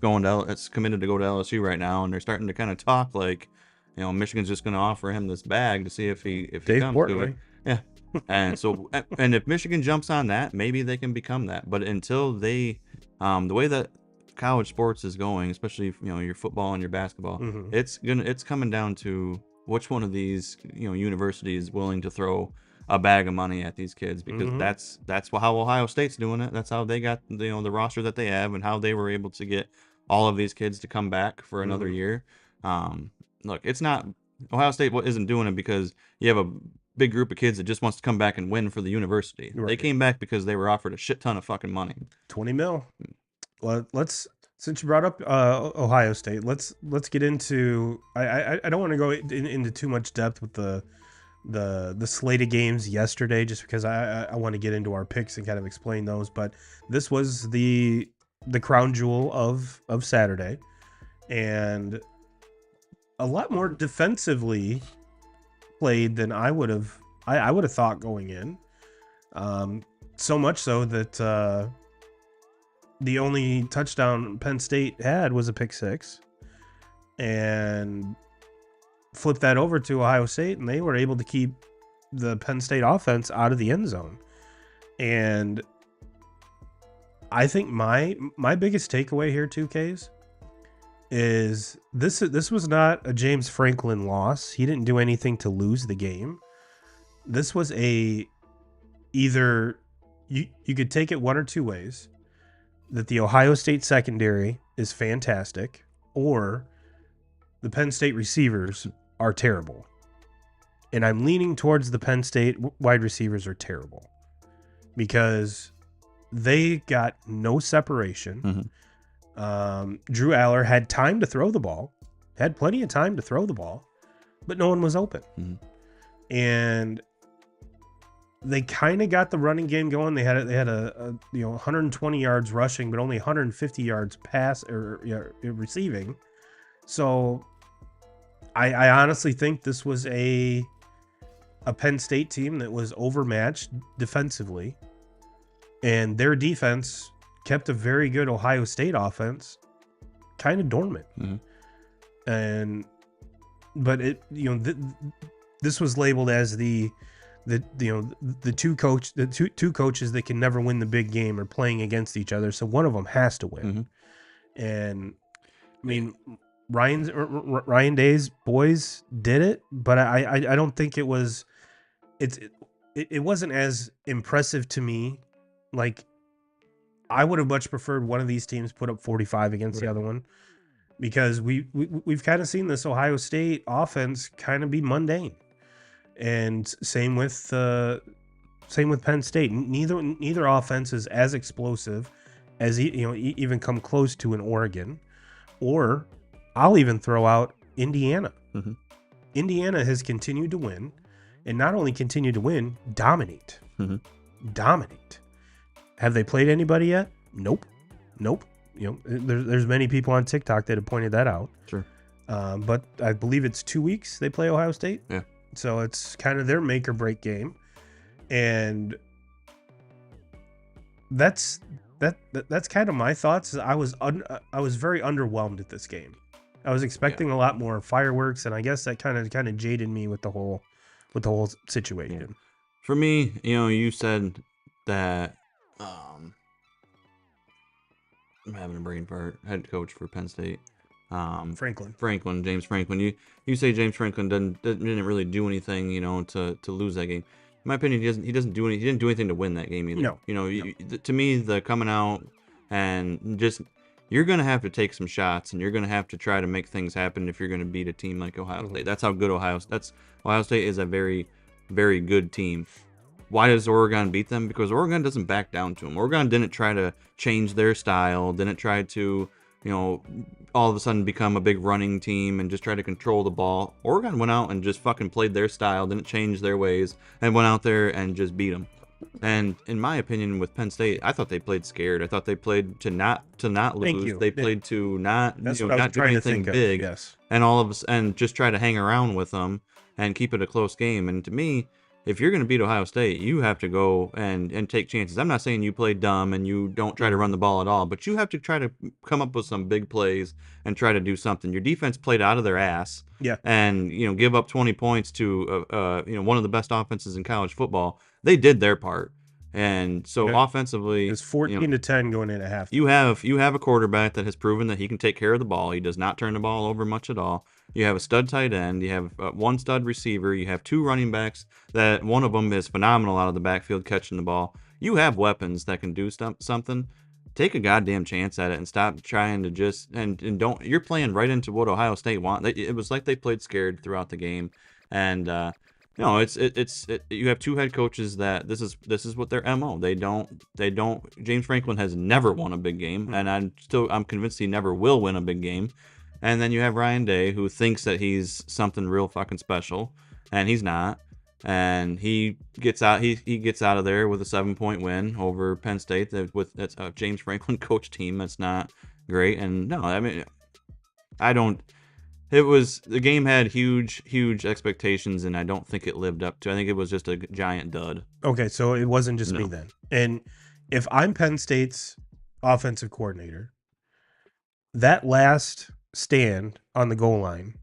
Speaker 3: committed to go to LSU right now, and they're starting to kind of talk like, Michigan's just going to offer him this bag to see if he
Speaker 2: Dave
Speaker 3: comes
Speaker 2: Portnoy.
Speaker 3: to it. Yeah. And so, and if Michigan jumps on that, maybe they can become that. But until they, the way that college sports is going, especially your football and your basketball,
Speaker 2: Mhm.
Speaker 3: it's coming down to which one of these universities is willing to throw a bag of money at these kids, because
Speaker 2: Mhm.
Speaker 3: that's how Ohio State's doing it. That's how they got the roster that they have, and how they were able to get all of these kids to come back for another
Speaker 2: Mhm.
Speaker 3: year. Look, it's not Ohio State isn't doing it because you have a big group of kids that just wants to come back and win for the university. They
Speaker 2: Right.
Speaker 3: came back because they were offered a shit ton of fucking money.
Speaker 2: 20 mil. Well, since you brought up Ohio State, let's get into. I don't want to go into too much depth with the slate of games yesterday, just because I want to get into our picks and kind of explain those. But this was the crown jewel of Saturday, and a lot more defensively played than I would have thought going in. So much so that the only touchdown Penn State had was a pick six, and flipped that over to Ohio State, and they were able to keep the Penn State offense out of the end zone. And I think my biggest takeaway here, 2Ks, is this was not a James Franklin loss. He didn't do anything to lose the game. This was either you could take it one or two ways, that the Ohio State secondary is fantastic, or the Penn State receivers are terrible. And I'm leaning towards the Penn State wide receivers are terrible, because they got no separation.
Speaker 3: Mm-hmm.
Speaker 2: Drew Aller had time to throw the ball, had plenty of time to throw the ball, but no one was open.
Speaker 3: Mm-hmm.
Speaker 2: And they kind of got the running game going. They had a 120 yards rushing, but only 150 yards pass or receiving. So I honestly think this was a Penn State team that was overmatched defensively, and their defense kept a very good Ohio State offense kind of dormant.
Speaker 3: Mm-hmm.
Speaker 2: But it this was labeled as the two coaches that can never win the big game are playing against each other, so one of them has to win.
Speaker 3: Mm-hmm.
Speaker 2: And I mean, Ryan Day's boys did it, but I don't think it was it wasn't as impressive to me. Like, I would have much preferred one of these teams put up 45 against the other one, because we've kind of seen this Ohio State offense kind of be mundane, and same with Penn State. Neither offense is as explosive as even come close to an Oregon, or I'll even throw out Indiana.
Speaker 3: Mm-hmm.
Speaker 2: Indiana has continued to win, and not only continue to win, dominate.
Speaker 3: Mm-hmm.
Speaker 2: Dominate. Have they played anybody yet? Nope. There's many people on TikTok that have pointed that out.
Speaker 3: Sure.
Speaker 2: But I believe it's 2 weeks they play Ohio State.
Speaker 3: Yeah.
Speaker 2: So it's kind of their make or break game, and that's kind of my thoughts. I was very underwhelmed at this game. I was expecting a lot more fireworks, and I guess that kind of jaded me with the whole situation.
Speaker 3: Yeah. For me, you said that I'm having a brain fart. Head coach for Penn State, James Franklin. You say James Franklin didn't really do anything, to lose that game. In my opinion, he didn't do anything to win that game either.
Speaker 2: No.
Speaker 3: To me, the coming out and just, you're gonna have to take some shots, and you're gonna have to try to make things happen if you're gonna beat a team like Ohio State. That's how good Ohio State is. A very, very good team. Why does Oregon beat them? Because Oregon doesn't back down to them. Oregon didn't try to change their style, didn't try to all of a sudden become a big running team and just try to control the ball. Oregon went out and just fucking played their style, didn't change their ways, and went out there and just beat them. And in my opinion, with Penn State, I thought they played scared. I thought they played to not
Speaker 2: Thank
Speaker 3: lose.
Speaker 2: you.
Speaker 3: They played to not
Speaker 2: That's what I was
Speaker 3: not do
Speaker 2: trying to
Speaker 3: anything
Speaker 2: think of.
Speaker 3: big,
Speaker 2: Yes.
Speaker 3: and just try to hang around with them and keep it a close game. And to me, if you're going to beat Ohio State, you have to go and take chances. I'm not saying you play dumb and you don't try to run the ball at all, but you have to try to come up with some big plays and try to do something. Your defense played out of their ass.
Speaker 2: Yeah.
Speaker 3: And give up 20 points to one of the best offenses in college football. They did their part. And so offensively,
Speaker 2: It's 14 to 10 going in at half.
Speaker 3: you have a quarterback that has proven that he can take care of the ball. He does not turn the ball over much at all. You have a stud tight end. You have one stud receiver. You have two running backs that one of them is phenomenal out of the backfield catching the ball. You have weapons that can do something. Take a goddamn chance at it and stop trying to just and don't. You're playing right into what Ohio State want. It was like they played scared throughout the game, and you have two head coaches that this is what their MO. They don't. James Franklin has never won a big game, and I'm convinced he never will win a big game. And then you have Ryan Day, who thinks that he's something real fucking special, and he's not. And he gets out of there with a 7-point win over Penn State. That's a James Franklin coach team. That's not great. And no, I mean, I don't. The game had huge expectations, and I don't think it lived up to. I think it was just a giant dud.
Speaker 2: Okay, so it wasn't just me then. And if I'm Penn State's offensive coordinator, that last stand on the goal line,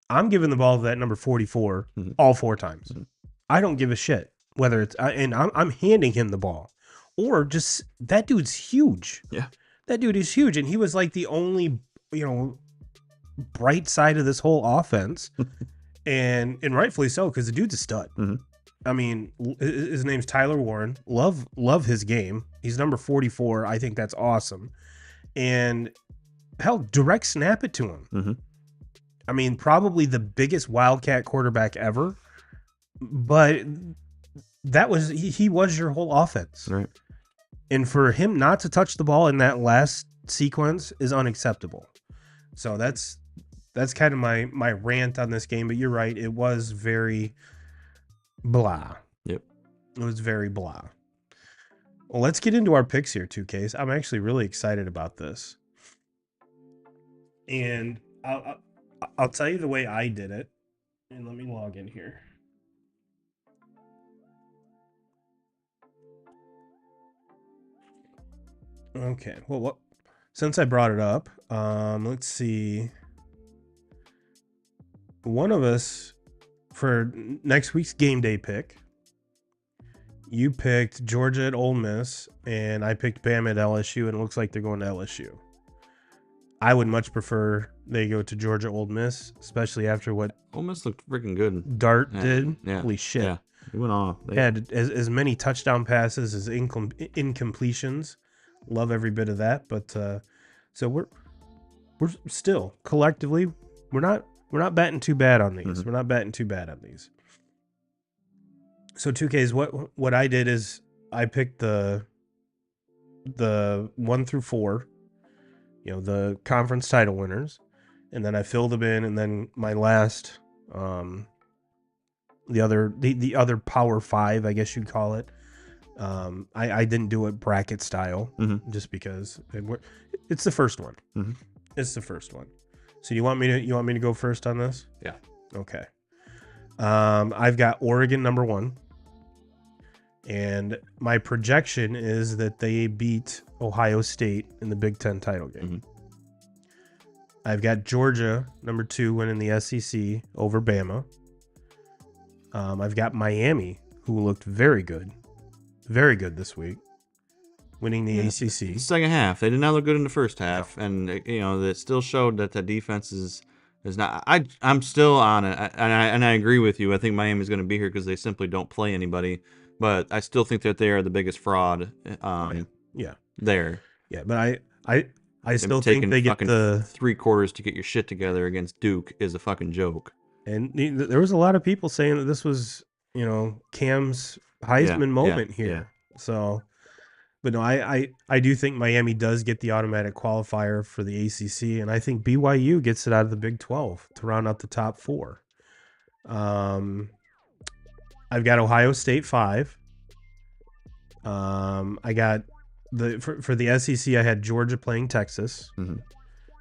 Speaker 2: I'm giving the ball to that number 44 all 4 times. I don't give a shit whether it's and I'm handing him the ball or just that dude's huge.
Speaker 3: Yeah,
Speaker 2: that dude is huge, and he was like the only bright side of this whole offense, and rightfully so because the dude's a stud. I mean, his name's Tyler Warren. Love his game. He's number 44. I think that's awesome. And hell, direct snap it to him. I mean, probably the biggest Wildcat quarterback ever, but that was he was your whole offense,
Speaker 3: right?
Speaker 2: And for him not to touch the ball in that last sequence is unacceptable. So that's kind of my rant on this game. But you're right, it was very blah.
Speaker 3: Yep,
Speaker 2: it was very blah. Well, let's get into our picks here, 2Ks. I'm actually really excited about this, and I'll tell you the way I did it, and let me log in here. Okay, well, since I brought it up, let's see. One of us, for next week's game day pick, you picked Georgia at Ole Miss, and I picked Bama at LSU, and it looks like they're going to LSU. I would much prefer they go to Georgia Ole Miss, especially after what
Speaker 3: Ole Miss looked freaking good.
Speaker 2: Dart did.
Speaker 3: Yeah.
Speaker 2: Holy shit.
Speaker 3: Yeah, he went off.
Speaker 2: They had as many touchdown passes as incompletions. Love every bit of that. But so we're still collectively we're not batting too bad on these. We're not batting too bad on these. So 2Ks, what I did is I picked the 1 through 4. The conference title winners, and then I filled them in, and then my last, the other Power 5, I guess you'd call it. I didn't do it bracket style, just because it's the first one. It's the first one. So you want me to go first on this?
Speaker 3: Yeah.
Speaker 2: Okay. I've got Oregon number 1. And my projection is that they beat Ohio State in the Big Ten title game. I've got Georgia, number 2, winning the SEC over Bama. I've got Miami, who looked very good this week, winning the ACC.
Speaker 3: Second half, they did not look good in the first half, and that still showed that the defense is not. I'm still on it, and I agree with you. I think Miami's going to be here because they simply don't play anybody. But I still think that they are the biggest fraud. There.
Speaker 2: Yeah, but I still think they get the
Speaker 3: 3 quarters to get your shit together against Duke is a fucking joke.
Speaker 2: And there was a lot of people saying that this was, Cam's Heisman moment here. Yeah. So But no, I do think Miami does get the automatic qualifier for the ACC, and I think BYU gets it out of the Big 12 to round out the top 4. I've got Ohio State 5. I got for the SEC, I had Georgia playing Texas.
Speaker 3: Mhm.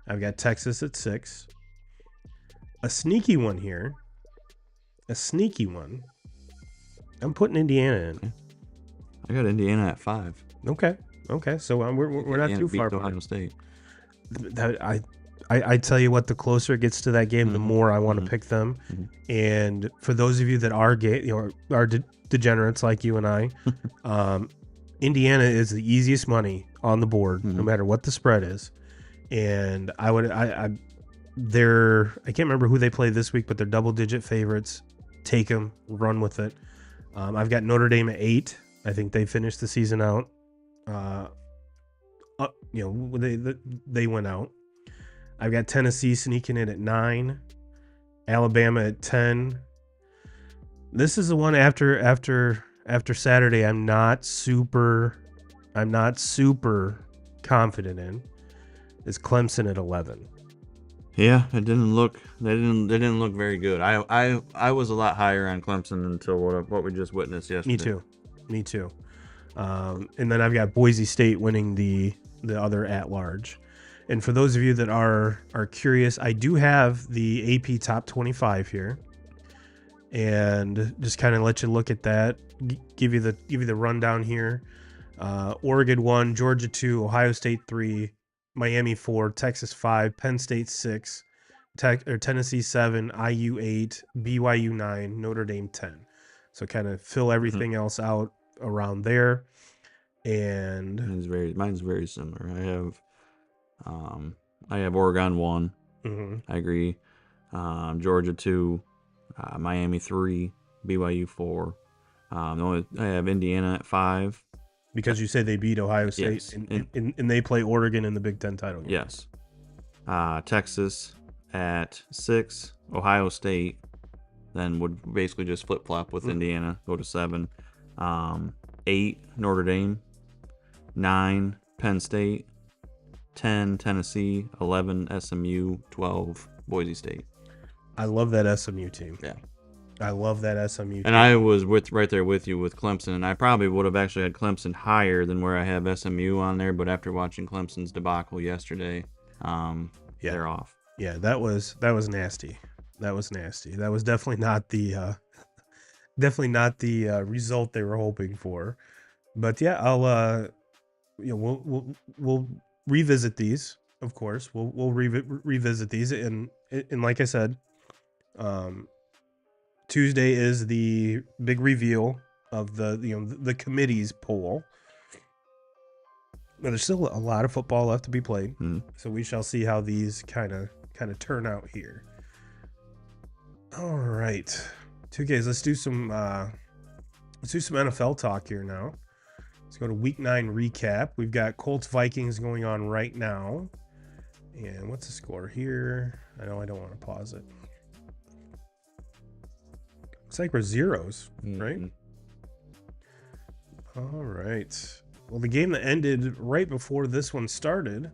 Speaker 2: I've got Texas at 6. A sneaky one here. A sneaky one. I'm putting Indiana in.
Speaker 3: I got Indiana at 5.
Speaker 2: Okay. So we're not
Speaker 3: Indiana
Speaker 2: too
Speaker 3: beat
Speaker 2: far.
Speaker 3: Ohio State.
Speaker 2: I tell you what, the closer it gets to that game, the more I want to pick them. And for those of you that are degenerates like you and I, Indiana is the easiest money on the board, no matter what the spread is. And I can't remember who they play this week, but they're double-digit favorites. Take them, run with it. I've got Notre Dame at 8. I think they finished the season out. They went out. I've got Tennessee sneaking in at 9. Alabama at 10. This is the one after Saturday I'm not super confident in. Is Clemson at 11.
Speaker 3: Yeah, they didn't look very good. I was a lot higher on Clemson until what we just witnessed yesterday.
Speaker 2: Me too. And then I've got Boise State winning the other at large. And for those of you that are curious, I do have the AP top 25 here, and just kind of let you look at that. Give you the rundown here. Oregon 1, Georgia 2, Ohio State 3, Miami 4, Texas 5, Penn State 6, Tennessee 7, IU 8, BYU 9, Notre Dame 10. So kind of fill everything else out around there. And
Speaker 3: mine's very similar. I have Oregon 1. I agree. Georgia 2, Miami 3, BYU 4. I have Indiana at 5.
Speaker 2: Because you said they beat Ohio State,
Speaker 3: Yes.
Speaker 2: and they play Oregon in the Big Ten title game.
Speaker 3: Yes. Texas at 6. Ohio State then would basically just flip-flop with Indiana, go to 7. 8, Notre Dame. 9, Penn State. 10, Tennessee. 11, SMU. 12, Boise State.
Speaker 2: I love that SMU team.
Speaker 3: Yeah.
Speaker 2: I love that SMU team.
Speaker 3: And I was right there with you with Clemson, and I probably would have actually had Clemson higher than where I have SMU on there, but after watching Clemson's debacle yesterday, they're off.
Speaker 2: Yeah, that was nasty. That was nasty. That was definitely not the result they were hoping for. But yeah, I'll we'll revisit these, of course. We'll revisit these, and like I said, Tuesday is the big reveal of the committee's poll. But there's still a lot of football left to be played, so we shall see how these kind of turn out here. All right, 2Ks. Let's do some NFL talk here now. Let's go to Week 9 recap. We've got Colts Vikings going on right now, and what's the score here? I know I don't want to pause it. Looks like we're zeros, right? All right. Well, the game that ended right before this one started,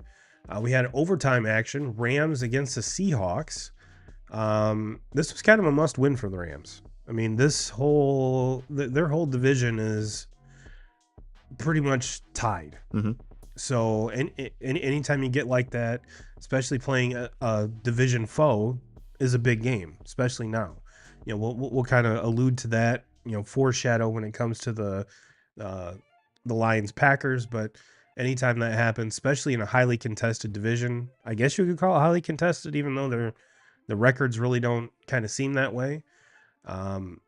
Speaker 2: we had overtime action. Rams against the Seahawks. This was kind of a must-win for the Rams. I mean, their whole division is pretty much tied. So, anytime you get like that, especially playing a division foe, is a big game, especially now. You know, we'll kind of allude to that, foreshadow when it comes to the Lions Packers, but anytime that happens, especially in a highly contested division, I guess you could call it highly contested, even though the records really don't kind of seem that way. The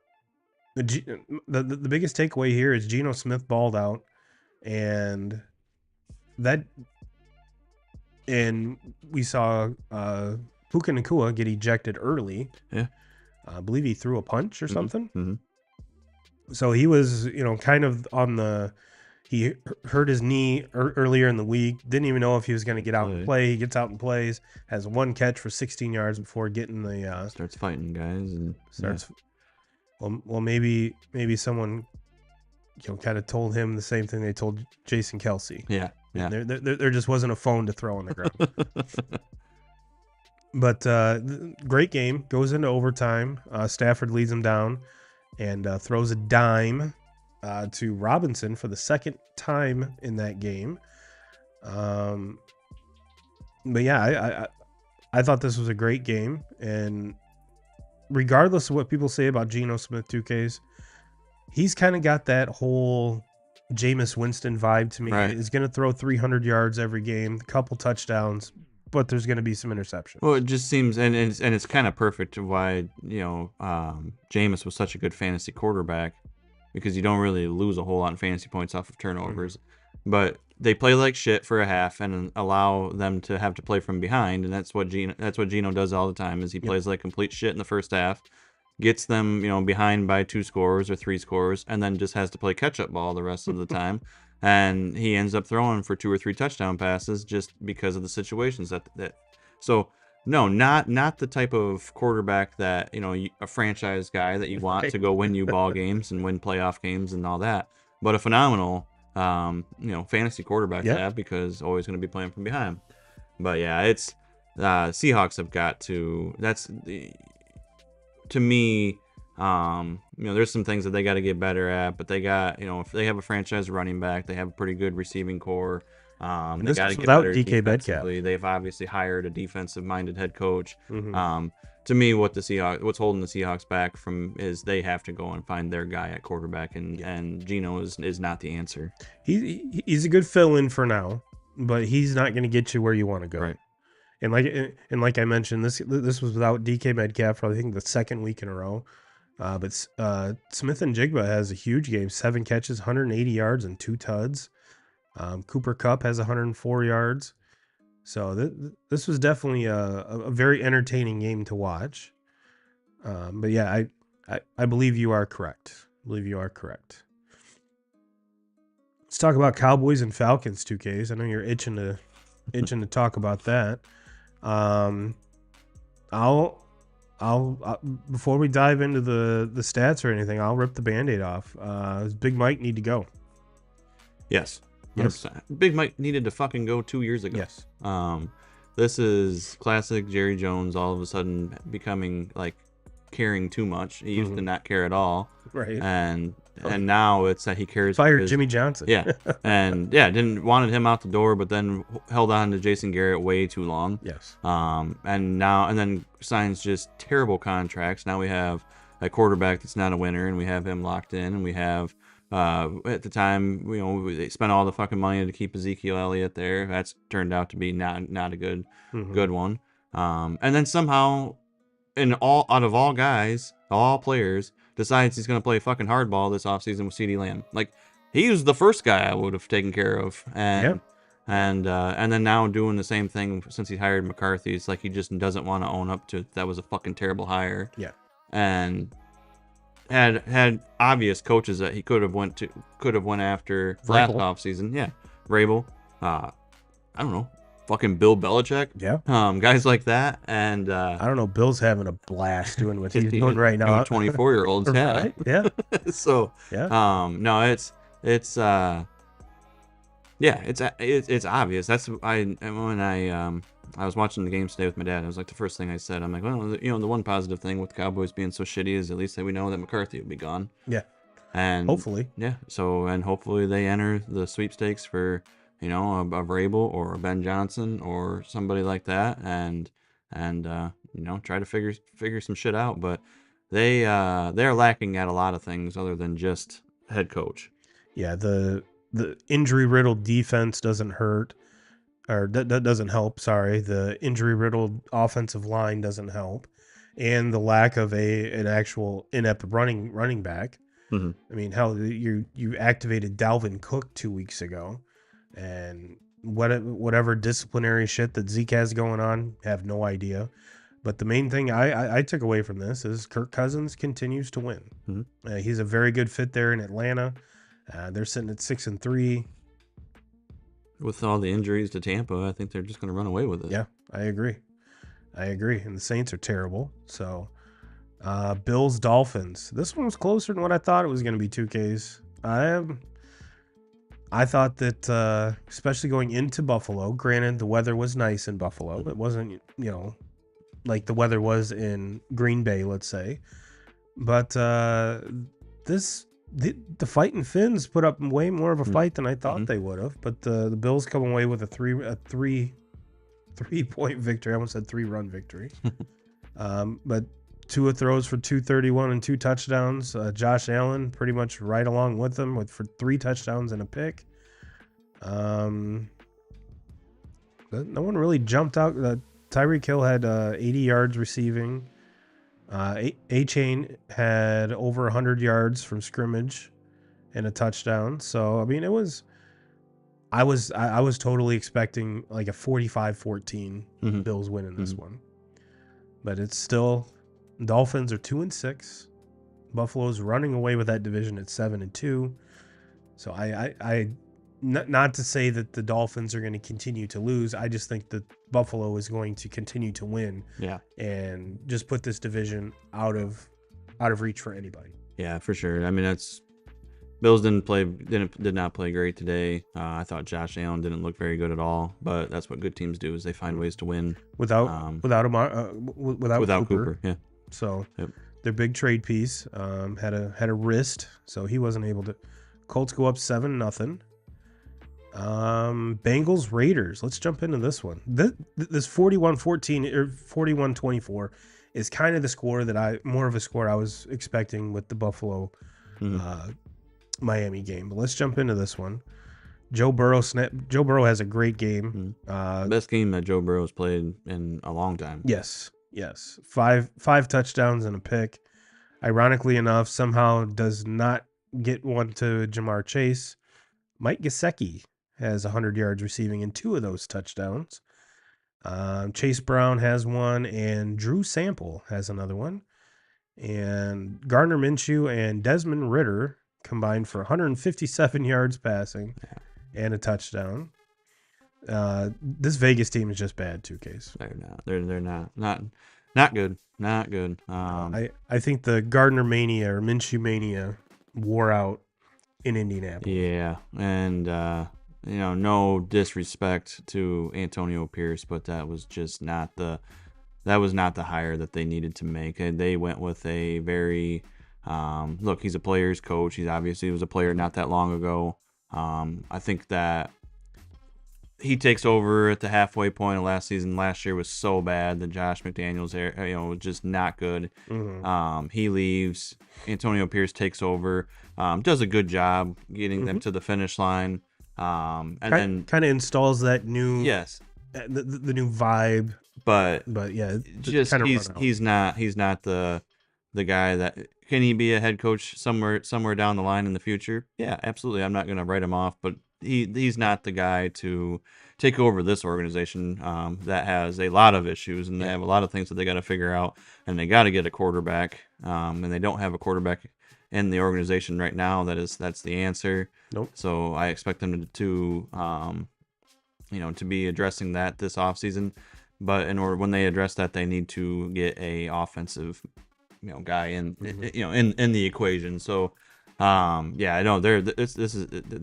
Speaker 2: biggest takeaway here is Geno Smith balled out, and we saw Puka Nacua get ejected early.
Speaker 3: Yeah.
Speaker 2: I believe he threw a punch or something. So he was, kind of he hurt his knee earlier in the week. Didn't even know if he was going to get out and play. He gets out and plays, has one catch for 16 yards before getting the
Speaker 3: starts fighting guys and
Speaker 2: starts. Yeah. Well, maybe someone kind of told him the same thing they told Jason Kelsey.
Speaker 3: Yeah.
Speaker 2: There just wasn't a phone to throw on the ground. But great game. Goes into overtime. Stafford leads them down and throws a dime to Robinson for the second time in that game. But yeah, I thought this was a great game. And regardless of what people say about Geno Smith 2Ks, he's kind of got that whole Jameis Winston vibe to me.
Speaker 3: Right.
Speaker 2: He's going to throw 300 yards every game, a couple touchdowns, but there's going to be some interceptions.
Speaker 3: Well, it just seems, and it's kind of perfect to why, Jameis was such a good fantasy quarterback, because you don't really lose a whole lot in fantasy points off of turnovers. But they play like shit for a half and allow them to have to play from behind, and that's what Geno does all the time. Is he plays like complete shit in the first half, gets them behind by 2 scores or 3 scores, and then just has to play catch up ball the rest of the time. And he ends up throwing for 2 or 3 touchdown passes just because of the situations that. So no, not the type of quarterback that a franchise guy that you want to go win you ball games and win playoff games and all that, but a phenomenal fantasy quarterback to have, because always going to be playing from behind. But yeah, it's Seahawks have got to. To me, there's some things that they got to get better at, but they got, if they have a franchise running back, they have a pretty good receiving core. They got to get
Speaker 2: without
Speaker 3: better
Speaker 2: DK Metcalf.
Speaker 3: defensively. They've obviously hired a defensive-minded head coach. To me, what's holding the Seahawks back is they have to go and find their guy at quarterback, and Geno is not the answer.
Speaker 2: He's a good fill-in for now, but he's not going to get you where you want to go.
Speaker 3: Right.
Speaker 2: And like I mentioned, this was without DK Metcalf for I think the second week in a row. But Smith and Jigba has a huge game: 7 catches, 180 yards, and 2 tuds. Cooper Kupp has 104 yards. So this was definitely a very entertaining game to watch. But yeah, I believe you are correct. Let's talk about Cowboys and Falcons 2Ks. I know you're itching to talk about that. I'll before we dive into the stats or anything, I'll rip the Band-Aid off. Does Big Mike need to go?
Speaker 3: Yes.
Speaker 2: Yes.
Speaker 3: Big Mike needed to fucking go 2 years ago.
Speaker 2: Yes.
Speaker 3: This is classic Jerry Jones all of a sudden becoming like caring too much. He used to not care at all.
Speaker 2: Right.
Speaker 3: And now it's that he cares.
Speaker 2: Fired Jimmy Johnson.
Speaker 3: Yeah. And wanted him out the door, but then held on to Jason Garrett way too long.
Speaker 2: Yes.
Speaker 3: And then signs just terrible contracts. Now we have a quarterback that's not a winner, and we have him locked in, and we have at the time, they spent all the fucking money to keep Ezekiel Elliott there. That's turned out to be not a good one. And then somehow, out of all guys, all players, decides he's going to play fucking hardball this offseason with CeeDee Lamb. Like, he was the first guy I would have taken care of. And then now doing the same thing since he hired McCarthy. It's like he just doesn't want to own up to that was a fucking terrible hire.
Speaker 2: Yeah.
Speaker 3: And had obvious coaches that he could have went after last offseason. Yeah. Vrabel. I don't know. Fucking Bill Belichick.
Speaker 2: Yeah.
Speaker 3: Guys like that. And
Speaker 2: I don't know. Bill's having a blast doing what he's doing right now.
Speaker 3: 24-year-olds. Yeah.
Speaker 2: Right? Yeah.
Speaker 3: So
Speaker 2: yeah.
Speaker 3: No, it's obvious. That's when I was watching the game today with my dad. It was like the first thing I said. I'm like, well, the one positive thing with Cowboys being so shitty is at least that we know that McCarthy will be gone.
Speaker 2: Yeah.
Speaker 3: And
Speaker 2: hopefully.
Speaker 3: Yeah. So, and hopefully they enter the sweepstakes for, a Vrabel or a Ben Johnson or somebody like that, and try to figure some shit out. But they're lacking at a lot of things other than just head coach.
Speaker 2: Yeah. The injury riddled defense doesn't hurt. Or that doesn't help. Sorry, the injury-riddled offensive line doesn't help, and the lack of an actual inept running back.
Speaker 3: Mm-hmm.
Speaker 2: I mean, hell, you activated Dalvin Cook 2 weeks ago, and whatever disciplinary shit that Zeke has going on, have no idea. But the main thing I took away from this is Kirk Cousins continues to win.
Speaker 3: Mm-hmm.
Speaker 2: He's a very good fit there in Atlanta. They're sitting at 6-3.
Speaker 3: With all the injuries to Tampa, I think they're just going to run away with it.
Speaker 2: Yeah, I agree. And the Saints are terrible. So, Bills, Dolphins. This one was closer than what I thought it was going to be 2Ks. I thought that, especially going into Buffalo, granted the weather was nice in Buffalo. It wasn't, like the weather was in Green Bay, let's say. But the Fighting Finns put up way more of a fight than I thought they would have. But the Bills come away with a three point victory. I almost said 3-run victory. But Tua throws for 231 and 2 touchdowns. Josh Allen pretty much right along with them for 3 touchdowns and a pick. No one really jumped out. Tyreek Hill had 80 yards receiving. A-Chain had over 100 yards from scrimmage and a touchdown. So, I mean, I was totally expecting like a 45-14 Bills win in this one. But it's still, Dolphins are 2-6. Buffalo's running away with that division at 7-2. So I not to say that the Dolphins are going to continue to lose. I just think that Buffalo is going to continue to win.
Speaker 3: Yeah.
Speaker 2: And just put this division out of reach for anybody.
Speaker 3: Yeah, for sure. I mean, Bills did not play great today. I thought Josh Allen didn't look very good at all, but that's what good teams do, is they find ways to win
Speaker 2: without Cooper.
Speaker 3: Yeah.
Speaker 2: So their big trade piece had a wrist, so he wasn't able to. Colts go up 7-0. Bengals Raiders. Let's jump into this one. This 41-14 or 41-24 is kind of the score that more of a score I was expecting with the Buffalo Miami game. But let's jump into this one. Joe Burrow has a great game.
Speaker 3: Best game that Joe Burrow's played in a long time.
Speaker 2: Yes. 5 touchdowns and a pick. Ironically enough, somehow does not get one to Jamar Chase. Mike Gesicki has 100 yards receiving in 2 of those touchdowns. Chase Brown has one, and Drew Sample has another one. And Gardner Minshew and Desmond Ridder combined for 157 yards passing and a touchdown. This Vegas team is just bad, 2Ks.
Speaker 3: They're not good. Not good.
Speaker 2: I think the Gardner mania or Minshew mania wore out in Indianapolis.
Speaker 3: Yeah, and no disrespect to Antonio Pierce, but that was just not the hire that they needed to make. And they went with a very look, he's a player's coach. He was a player not that long ago. I think that he takes over at the halfway point of last season. Last year was so bad that Josh McDaniels was just not good. He leaves. Antonio Pierce takes over. Does a good job getting them to the finish line. And then
Speaker 2: kind of installs that new the new vibe.
Speaker 3: But
Speaker 2: yeah,
Speaker 3: just he's not the guy that can he be a head coach somewhere down the line in the future? Yeah, absolutely. I'm not going to write him off, but he's not the guy to take over this organization that has a lot of issues, and they have a lot of things that they got to figure out, and they got to get a quarterback, and they don't have a quarterback in the organization right now. That's the answer.
Speaker 2: Nope.
Speaker 3: So I expect them to be addressing that this offseason. But when they address that, they need to get a offensive, guy in the equation. So, I know they're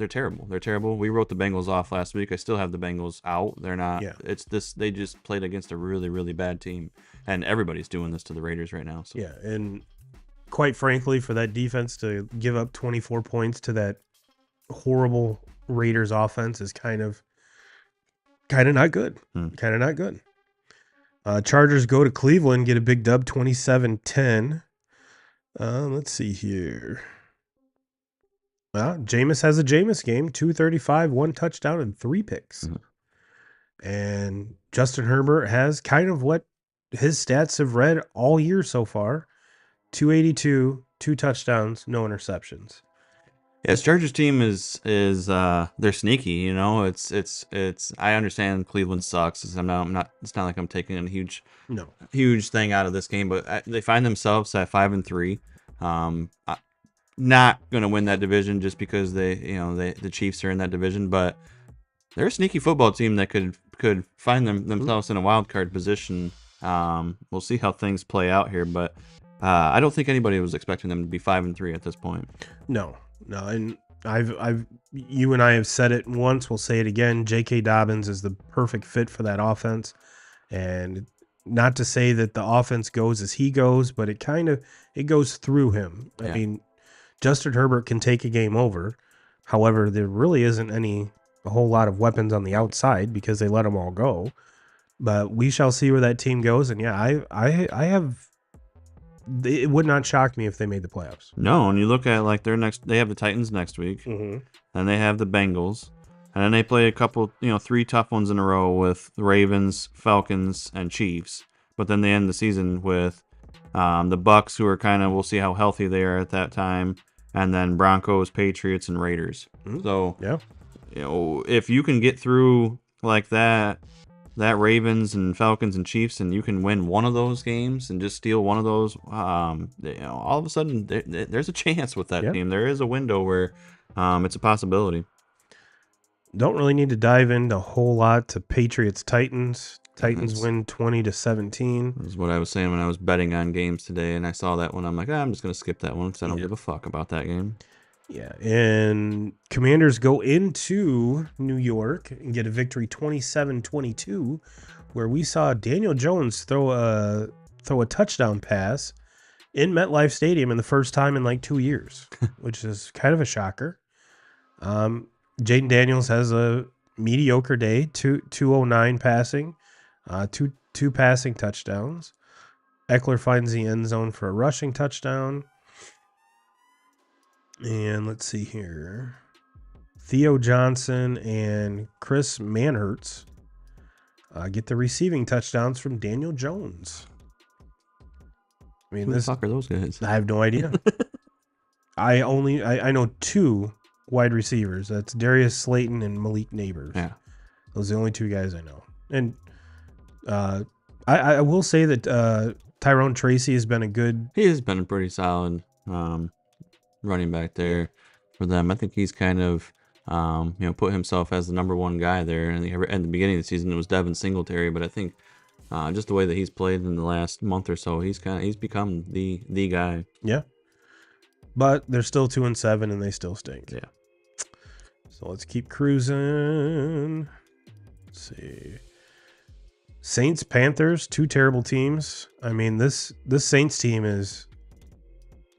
Speaker 3: terrible. They're terrible. We wrote the Bengals off last week. I still have the Bengals out. They're not. Yeah. It's this. They just played against a really, really bad team, and everybody's doing this to the Raiders right now. So.
Speaker 2: Yeah, and quite frankly, for that defense to give up 24 points to that horrible Raiders offense is kind of not good. Kind of not good. Chargers go to Cleveland, get a big dub, 27-10. Let's see here. Well, Jameis has a Jameis game, 235, 1 touchdown, and 3 picks. And Justin Herbert has kind of what his stats have read all year so far. 282, 2 touchdowns, no interceptions.
Speaker 3: Yeah, this Chargers team is they're sneaky, It's I understand Cleveland sucks. It's not like I'm taking a huge thing out of this game, but they find themselves at 5-3. Not gonna win that division just because the Chiefs are in that division, but they're a sneaky football team that could find themselves in a wild card position. We'll see how things play out here, but I don't think anybody was expecting them to be 5-3 at this point.
Speaker 2: No, and you and I have said it once. We'll say it again. J.K. Dobbins is the perfect fit for that offense, and not to say that the offense goes as he goes, but it goes through him. I
Speaker 3: Yeah.
Speaker 2: mean, Justin Herbert can take a game over. However, there really isn't a whole lot of weapons on the outside because they let them all go. But we shall see where that team goes. And yeah, it would not shock me if they made the playoffs.
Speaker 3: No, and you look at like they have the Titans next week,
Speaker 2: Mm-hmm.
Speaker 3: then they have the Bengals, and then they play a couple, 3 tough ones in a row with the Ravens, Falcons, and Chiefs. But then they end the season with the Bucks, who are we'll see how healthy they are at that time, and then Broncos, Patriots, and Raiders.
Speaker 2: Mhm.
Speaker 3: So
Speaker 2: Yeah.
Speaker 3: If you can get through like that Ravens and Falcons and Chiefs, and you can win one of those games and just steal one of those, all of a sudden there's a chance with that
Speaker 2: Yeah.
Speaker 3: team. There is a window where it's a possibility.
Speaker 2: Don't really need to dive into a whole lot to Patriots Titans. Titans
Speaker 3: That's-
Speaker 2: win 20-17.
Speaker 3: This is what I was saying when I was betting on games today, and I saw that one. I'm like, I'm just gonna skip that one because I don't
Speaker 2: Yeah.
Speaker 3: give a fuck about that game.
Speaker 2: Yeah, and Commanders go into New York and get a victory 27-22, where we saw Daniel Jones throw a touchdown pass in MetLife Stadium in the first time in like 2 years, which is kind of a shocker. Jaden Daniels has a mediocre day, 209 passing, two passing touchdowns. Eckler finds the end zone for a rushing touchdown. And let's see here. Theo Johnson and Chris Manhertz get the receiving touchdowns from Daniel Jones. I mean,
Speaker 3: Who the fuck are those guys?
Speaker 2: I have no idea. I know 2 wide receivers. That's Darius Slayton and Malik Neighbors.
Speaker 3: Yeah.
Speaker 2: Those are the only 2 guys I know. And I will say that Tyrone Tracy has been a good.
Speaker 3: He has been a pretty solid running back there for them. I think he's kind of put himself as the number 1 guy there. And at the beginning of the season, it was Devin Singletary, but I think just the way that he's played in the last month or so, he's become the guy.
Speaker 2: Yeah. But they're still 2-7 and they still stink.
Speaker 3: Yeah.
Speaker 2: So let's keep cruising. Let's see. Saints, Panthers, 2 terrible teams. I mean, this Saints team is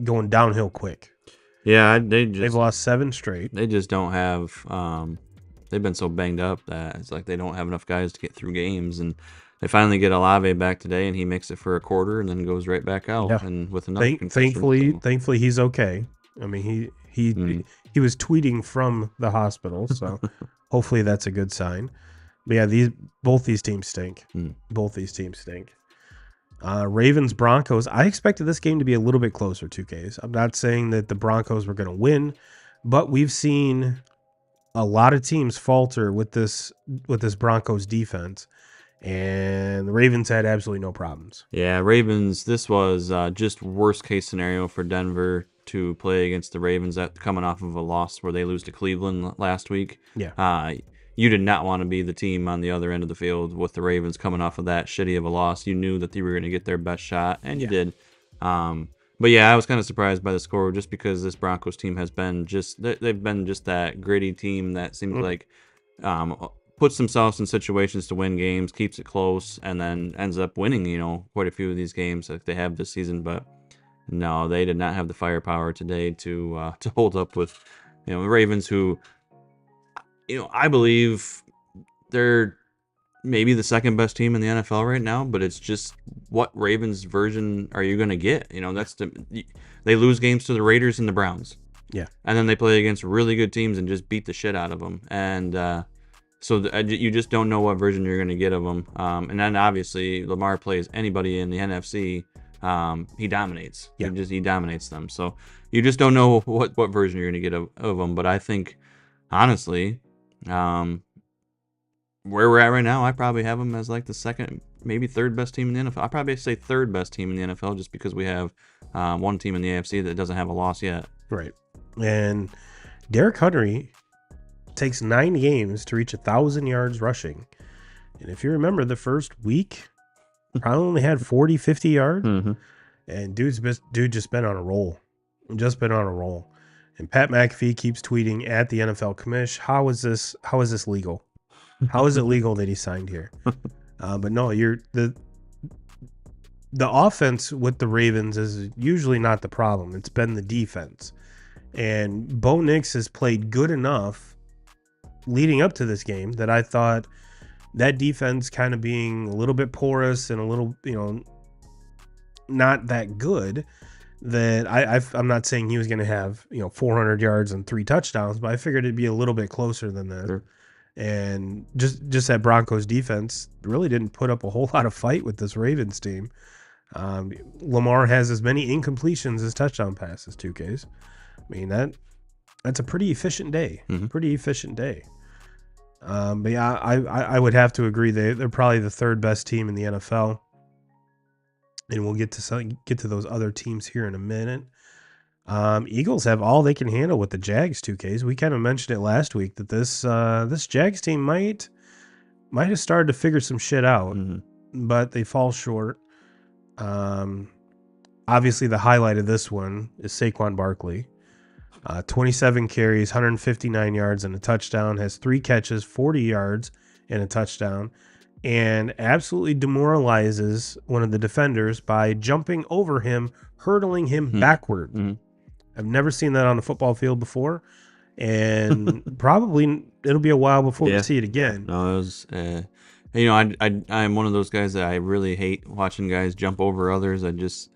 Speaker 2: going downhill quick.
Speaker 3: Yeah,
Speaker 2: They've lost 7 straight.
Speaker 3: They just don't have. They've been so banged up that it's like they don't have enough guys to get through games, and they finally get Olave back today, and he makes it for a quarter, and then goes right back out,
Speaker 2: Yeah.
Speaker 3: and with another.
Speaker 2: Thankfully, he's okay. I mean, he was tweeting from the hospital, so hopefully that's a good sign. But yeah, both these teams stink. Both these teams stink. Ravens, Broncos. I expected this game to be a little bit closer, 2Ks. I'm not saying that the Broncos were going to win, but we've seen a lot of teams falter with this Broncos defense, and the Ravens had absolutely no problems.
Speaker 3: Yeah, Ravens. This was just worst case scenario for Denver to play against the Ravens coming off of a loss where they lose to Cleveland last week.
Speaker 2: Yeah.
Speaker 3: You did not want to be the team on the other end of the field with the Ravens coming off of that shitty of a loss. You knew that they were going to get their best shot, and you did. But yeah, I was kind of surprised by the score just because this Broncos team has been they've been just that gritty team that seems like puts themselves in situations to win games, keeps it close, and then ends up winning, quite a few of these games like they have this season. But no, they did not have the firepower today to hold up with, the Ravens, who, I believe they're maybe the second best team in the NFL right now, but it's just what Ravens version are you going to get? They lose games to the Raiders and the Browns.
Speaker 2: Yeah.
Speaker 3: And then they play against really good teams and just beat the shit out of them. And so you just don't know what version you're going to get of them. And then obviously Lamar plays anybody in the NFC. He dominates.
Speaker 2: Yeah.
Speaker 3: He dominates them. So you just don't know what version you're going to get of them. But I think, honestly, where we're at right now, I probably have them as like the second, maybe third best team in the NFL. I probably say third best team in the NFL just because we have one team in the AFC that doesn't have a loss yet.
Speaker 2: Right. And Derrick Henry takes 9 games to reach 1,000 yards rushing. And if you remember the first week, probably only had 40, 50 yards.
Speaker 3: Mm-hmm.
Speaker 2: And dude just been on a roll. Just been on a roll. And Pat McAfee keeps tweeting at the NFL commish, how is this legal? How is it legal that he signed here? But no, the offense with the Ravens is usually not the problem. It's been the defense. And Bo Nix has played good enough leading up to this game that I thought that defense kind of being a little bit porous and a little, not that good, that I'm not saying he was going to have 400 yards and 3 touchdowns, but I figured it'd be a little bit closer than that.
Speaker 3: Sure.
Speaker 2: And just that Broncos defense really didn't put up a whole lot of fight with this Ravens team. Lamar has as many incompletions as touchdown passes, 2Ks. I mean, that's a pretty efficient day. Pretty efficient day. But yeah, I would have to agree they're probably the 3rd best team in the NFL. And we'll get to those other teams here in a minute. Eagles have all they can handle with the Jags 2Ks. We kind of mentioned it last week that this Jags team might have started to figure some shit out, but they fall short. Obviously, the highlight of this one is Saquon Barkley. 27 carries, 159 yards, and a touchdown. Has 3 catches, 40 yards, and a touchdown. And absolutely demoralizes one of the defenders by jumping over him, hurtling him backward. I've never seen that on a football field before, and probably it'll be a while before we see it again.
Speaker 3: No, it was, I'm one of those guys that I really hate watching guys jump over others. It's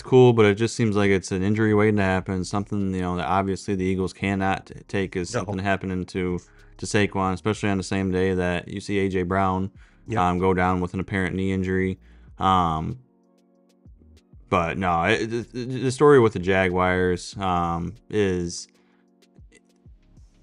Speaker 3: cool, but it just seems like it's an injury waiting to happen. Something, that obviously the Eagles cannot take is something happening to Saquon, especially on the same day that you see A.J. Brown go down with an apparent knee injury. But no, the story with the Jaguars is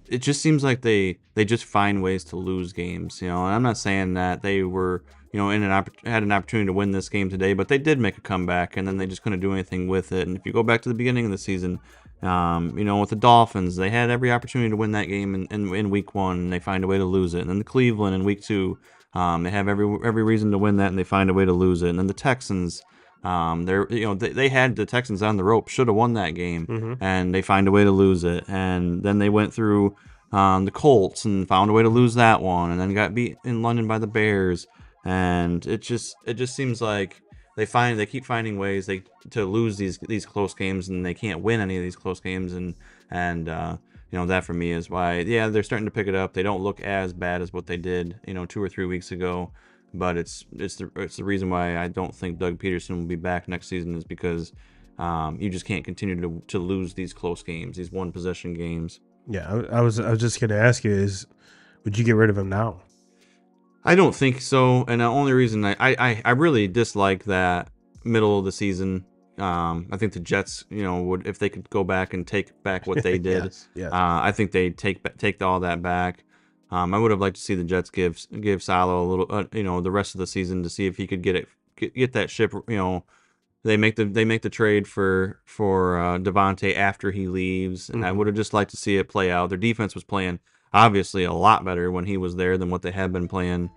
Speaker 3: it just seems like they just find ways to lose games. And I'm not saying that they were had an opportunity to win this game today, but they did make a comeback, and then they just couldn't do anything with it. And if you go back to the beginning of the season, with the Dolphins, they had every opportunity to win that game in week 1, and they find a way to lose it. And then the Cleveland in week 2, they have every reason to win that, and they find a way to lose it. And then the Texans, they had the Texans on the rope, should have won that game, and they find a way to lose it. And then they went through the Colts and found a way to lose that one, and then got beat in London by the Bears. And it just seems like they keep finding ways to lose these close games, and they can't win any of these close games. And that for me is why they're starting to pick it up. They don't look as bad as what they did 2 or 3 weeks ago. But it's the reason why I don't think Doug Peterson will be back next season is because you just can't continue to lose these close games, these 1-possession games.
Speaker 2: Yeah, I was just going to ask you would you get rid of him now?
Speaker 3: I don't think so, and the only reason I really dislike that middle of the season. I think the Jets, would, if they could go back and take back what they did.
Speaker 2: yes.
Speaker 3: I think they take all that back. I would have liked to see the Jets give Saleh a little, the rest of the season to see if he could get that ship. They make the trade for Devontae after he leaves, and I would have just liked to see it play out. Their defense was playing obviously a lot better when he was there than what they have been playing,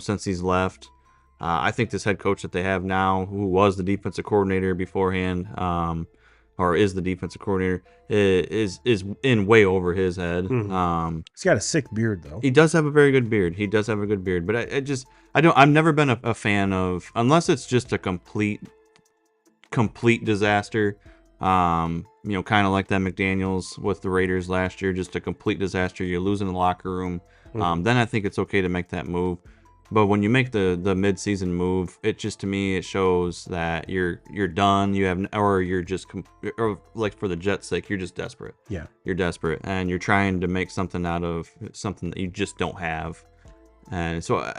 Speaker 3: since he's left. I think this head coach that they have now, who was the defensive coordinator beforehand, or is the defensive coordinator, is in way over his head.
Speaker 2: He's got a sick beard, though.
Speaker 3: He does have a very good beard. But I've never been a fan of, unless it's just a complete disaster. Kind of like that McDaniels with the Raiders last year, just a complete disaster. You're losing the locker room. Then I think it's okay to make that move. But when you make the mid-season move, it just, to me, it shows that you're done. Or you're just, or like for the Jets' sake, you're just desperate.
Speaker 2: Yeah,
Speaker 3: you're desperate, and you're trying to make something out of something that you just don't have. And so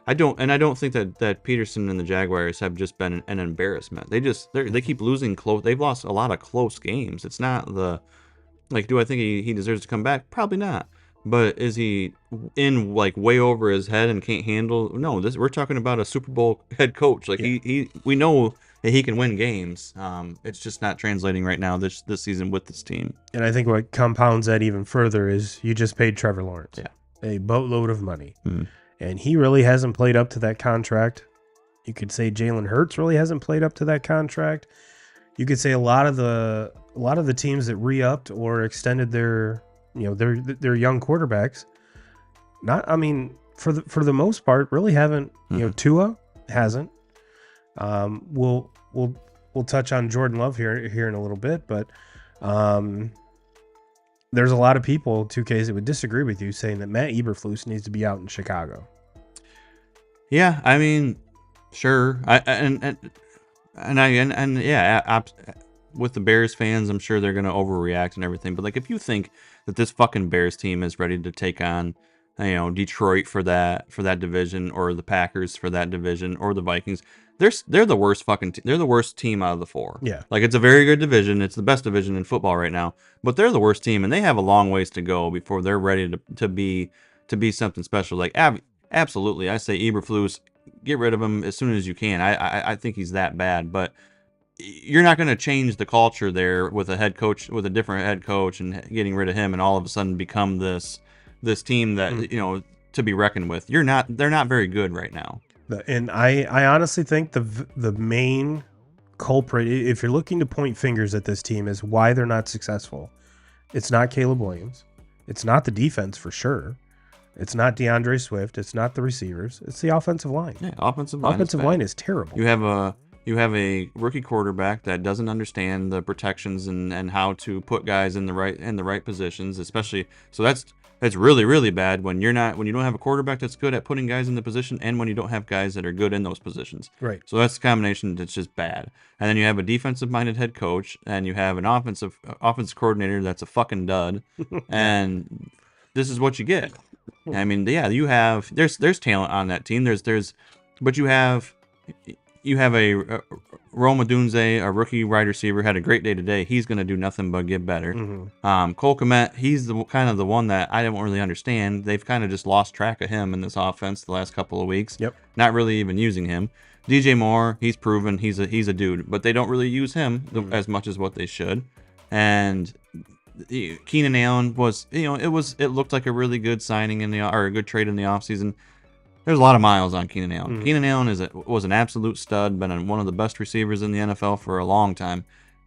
Speaker 3: I don't think that Peterson and the Jaguars have just been an embarrassment. They keep losing close. They've lost a lot of close games. It's not do I think he deserves to come back? Probably not. But is he in way over his head and can't handle? No, we're talking about a Super Bowl head coach. We know that he can win games. It's just not translating right now this season with this team.
Speaker 2: And I think what compounds that even further is you just paid Trevor Lawrence a boatload of money. And he really hasn't played up to that contract. You could say Jalen Hurts really hasn't played up to that contract. You could say a lot of the a lot of the teams that re-upped or extended their young quarterbacks, for the most part, really haven't. Tua hasn't. We'll touch on Jordan Love here in a little bit, but there's a lot of people, 2Ks, that would disagree with you, saying that Matt Eberflus needs to be out in Chicago.
Speaker 3: Yeah, I mean, sure. With the Bears fans, I'm sure they're going to overreact and everything. But like, if you think that this fucking Bears team is ready to take on, Detroit for that division, or the Packers for that division, or the Vikings, they're the worst they're the worst team out of the four.
Speaker 2: Yeah,
Speaker 3: like, it's a very good division. It's the best division in football right now. But they're the worst team, and they have a long ways to go before they're ready to be something special. Like, absolutely, I say Eberflus, get rid of him as soon as you can. I think he's that bad, but you're not going to change the culture there with a different head coach, and getting rid of him, and all of a sudden become this team that to be reckoned with. They're not very good right now.
Speaker 2: And I honestly think the main culprit, if you're looking to point fingers at this team, is why they're not successful. It's not Caleb Williams. It's not the defense for sure. It's not DeAndre Swift. It's not the receivers. It's the offensive line.
Speaker 3: Yeah, offensive line is
Speaker 2: terrible.
Speaker 3: You have a rookie quarterback that doesn't understand the protections and how to put guys in the right positions, especially. So that's really, really bad when you don't have a quarterback that's good at putting guys in the position, and when you don't have guys that are good in those positions.
Speaker 2: Right.
Speaker 3: So that's the combination that's just bad. And then you have a defensive-minded head coach, and you have an offensive coordinator that's a fucking dud, and this is what you get. I mean, yeah, there's talent on that team. But you have a Rome Odunze, a rookie wide receiver, had a great day today. He's going to do nothing but get better.
Speaker 2: Mm-hmm.
Speaker 3: Cole Kmet, he's kind of the one that I don't really understand. They've kind of just lost track of him in this offense the last couple of weeks.
Speaker 2: Yep.
Speaker 3: Not really even using him. DJ Moore, he's proven he's a dude, but they don't really use him as much as what they should. And Keenan Allen was, it looked like a really good signing or a good trade in the offseason. There's a lot of miles on Keenan Allen.
Speaker 2: Mm-hmm.
Speaker 3: Keenan Allen was an absolute stud, been one of the best receivers in the NFL for a long time.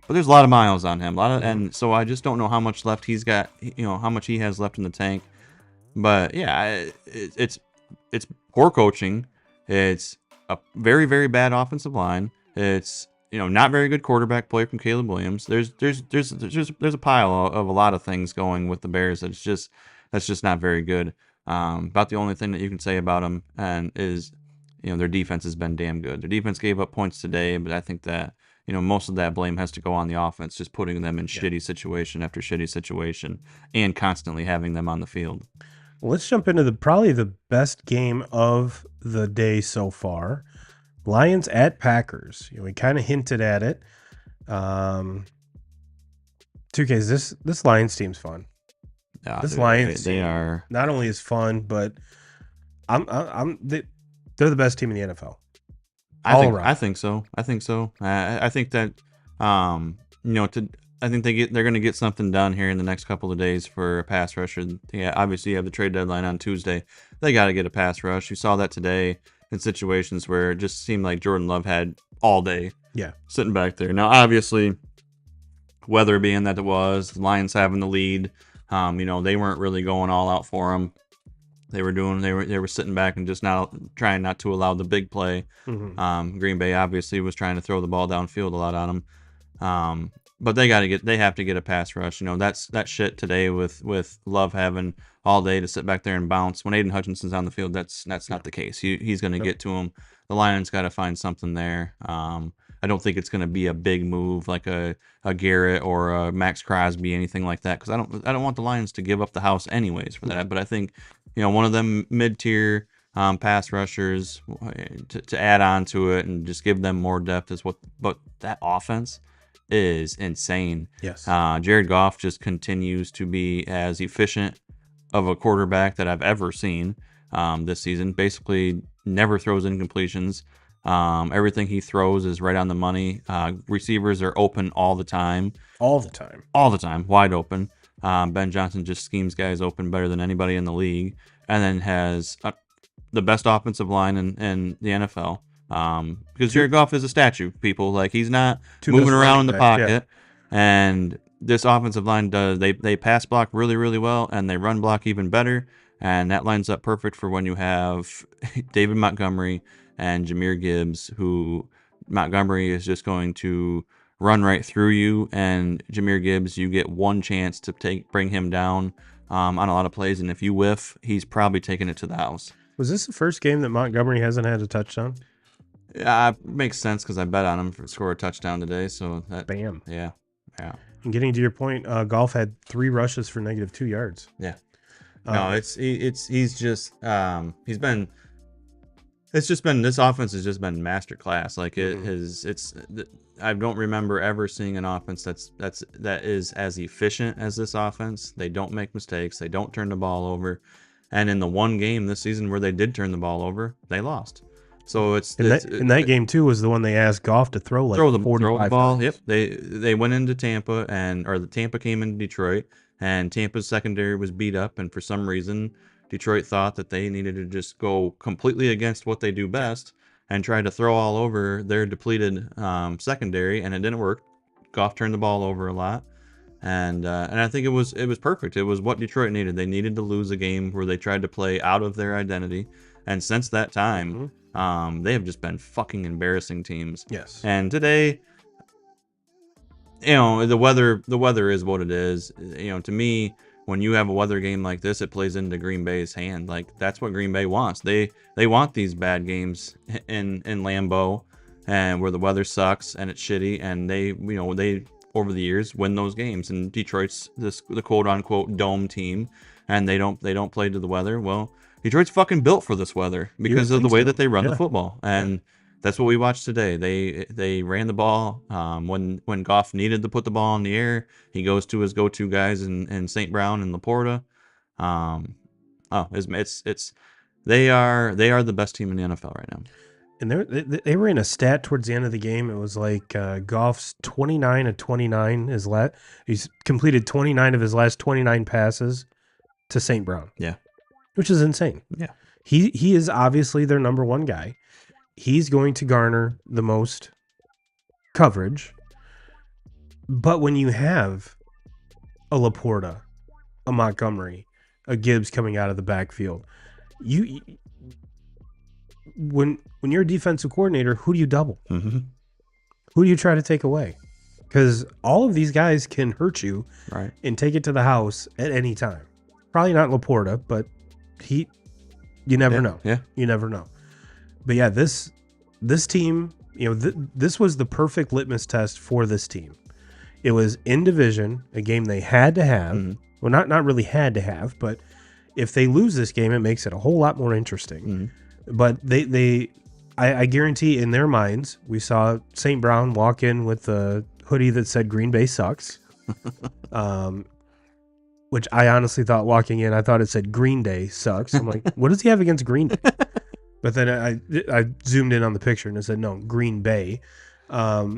Speaker 3: But there's a lot of miles on him. And so I just don't know how much left he's got, how much he has left in the tank. But yeah, it's poor coaching. It's a very, very bad offensive line. It's not very good quarterback play from Caleb Williams. There's a pile of a lot of things going with the Bears that's just not very good. About the only thing that you can say about them is their defense has been damn good. Their defense gave up points today, but I think that most of that blame has to go on the offense, just putting them in shitty situation after shitty situation and constantly having them on the field.
Speaker 2: Well, let's jump into probably the best game of the day so far. Lions at Packers. We kind of hinted at it. 2Ks, this Lions team's fun.
Speaker 3: Yeah,
Speaker 2: this Lions
Speaker 3: they
Speaker 2: team
Speaker 3: are
Speaker 2: not only is fun, but they're the best team in the NFL.
Speaker 3: I think so. I think that I think they're going to get something done here in the next couple of days for a pass rusher. Yeah, obviously you have the trade deadline on Tuesday. They got to get a pass rush. You saw that today in situations where it just seemed like Jordan Love had all day.
Speaker 2: Yeah,
Speaker 3: sitting back there. Now, obviously, weather being that it was, the Lions having the lead. They weren't really going all out for him. They were sitting back and just trying not to allow the big play.
Speaker 2: Mm-hmm.
Speaker 3: Green Bay obviously was trying to throw the ball downfield a lot on them. But they have to get a pass rush. That shit today with Love having all day to sit back there and bounce. When Aiden Hutchinson's on the field, that's not the case. He's going to get to him. The Lions got to find something there. I don't think it's going to be a big move like a Garrett or a Max Crosby, anything like that, because I don't want the Lions to give up the house anyways for that. But I think one of them mid-tier pass rushers to add on to it and just give them more depth is what. But that offense is insane.
Speaker 2: Yes.
Speaker 3: Jared Goff just continues to be as efficient of a quarterback that I've ever seen this season. Basically, never throws incompletions. Everything he throws is right on the money. Receivers are open all the time. All the time, wide open. Ben Johnson just schemes guys open better than anybody in the league, and then has the best offensive line in the NFL. Because Jared Goff is a statue, people. Like, he's not moving around in the pocket. And this offensive line does they pass block really, really well, and they run block even better. And that lines up perfect for when you have David Montgomery and Jahmyr Gibbs, who Montgomery is just going to run right through you, and Jahmyr Gibbs, you get one chance to bring him down on a lot of plays, and if you whiff, he's probably taking it to the house.
Speaker 2: Was this the first game that Montgomery hasn't had a touchdown?
Speaker 3: Yeah, makes sense because I bet on him to score a touchdown today. So that,
Speaker 2: Bam.
Speaker 3: yeah.
Speaker 2: And getting to your point, Goff had 3 rushes for -2 yards.
Speaker 3: Yeah. No, he's just it's just been this offense has just been masterclass. Like I don't remember ever seeing an offense that is as efficient as this offense. They don't make mistakes. They don't turn the ball over. And in the one game this season where they did turn the ball over, they lost. So
Speaker 2: that game too was the one they asked Goff to throw
Speaker 3: the
Speaker 2: 45
Speaker 3: ball.
Speaker 2: times.
Speaker 3: Yep. They went into Tampa the Tampa came into Detroit, and Tampa's secondary was beat up, and for some reason Detroit thought that they needed to just go completely against what they do best and try to throw all over their depleted secondary, and it didn't work. Goff turned the ball over a lot. And I think it was perfect. It was what Detroit needed. They needed to lose a game where they tried to play out of their identity. And since that time, they have just been fucking embarrassing teams.
Speaker 2: Yes.
Speaker 3: And today, the weather is what it is. To me, when you have a weather game like this, it plays into Green Bay's hand. Like, that's what Green Bay wants. They want these bad games in Lambeau, and where the weather sucks and it's shitty, and they over the years win those games. And Detroit's the quote unquote dome team, and they don't play to the weather. Well, Detroit's fucking built for this weather because of the way that they run the football, and that's what we watched today. They ran the ball when Goff needed to put the ball in the air. He goes to his go-to guys in St. Brown and Laporta. They are the best team in the NFL right now.
Speaker 2: And they ran a stat towards the end of the game. It was like Goff's 29 of 29. He's completed 29 of his last 29 passes to St. Brown.
Speaker 3: Yeah,
Speaker 2: which is insane.
Speaker 3: Yeah,
Speaker 2: he is obviously their number one guy. He's going to garner the most coverage. But when you have a Laporta, a Montgomery, a Gibbs coming out of the backfield, when you're a defensive coordinator, who do you double?
Speaker 3: Mm-hmm.
Speaker 2: Who do you try to take away? Because all of these guys can hurt you,
Speaker 3: right,
Speaker 2: and take it to the house at any time. Probably not Laporta, but you never know.
Speaker 3: Yeah,
Speaker 2: you never know. But yeah, this team, this was the perfect litmus test for this team. It was in division, a game they had to have. Mm-hmm. Well, not really had to have, but if they lose this game, it makes it a whole lot more interesting.
Speaker 3: Mm-hmm.
Speaker 2: But I guarantee in their minds, we saw St. Brown walk in with a hoodie that said Green Bay sucks. Which I honestly thought walking in, I thought it said Green Day sucks. I'm like, what does he have against Green Day? But then I zoomed in on the picture and it said, no, Green Bay. Not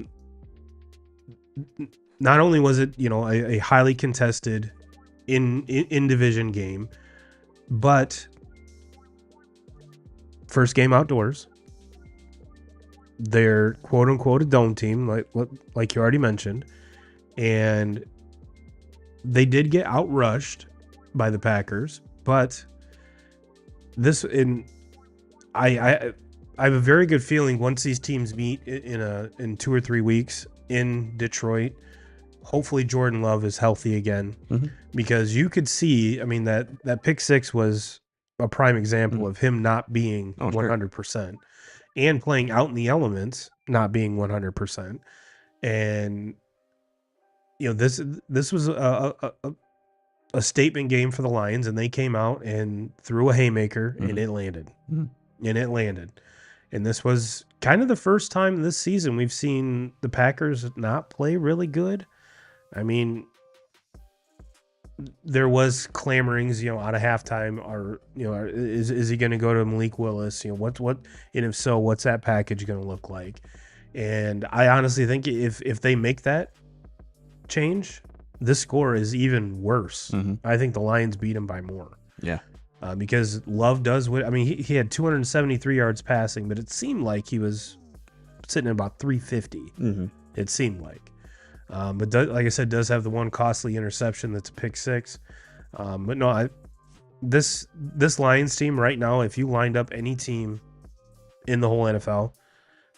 Speaker 2: only was it, a highly contested in division game, but first game outdoors. They're quote unquote a dome team, like you already mentioned, and they did get outrushed by the Packers, but I have a very good feeling once these teams meet in 2 or 3 weeks in Detroit. Hopefully Jordan Love is healthy again, because you could see, that pick six was a prime example of him not being 100% and playing out in the elements, not being 100%. And this was a statement game for the Lions, and they came out and threw a haymaker, and it landed. And it landed. And this was kind of the first time this season we've seen the Packers not play really good. There was clamorings, out of halftime, is he going to go to Malik Willis? And if so, what's that package going to look like? And I honestly think if they make that change, this score is even worse. I think the Lions beat him by more.
Speaker 3: Yeah.
Speaker 2: Because Love does what he had 273 yards passing, but it seemed like he was sitting at about 350. It seemed like. But like I said, does have the one costly interception that's a pick six. But no, this Lions team right now, if you lined up any team in the whole NFL,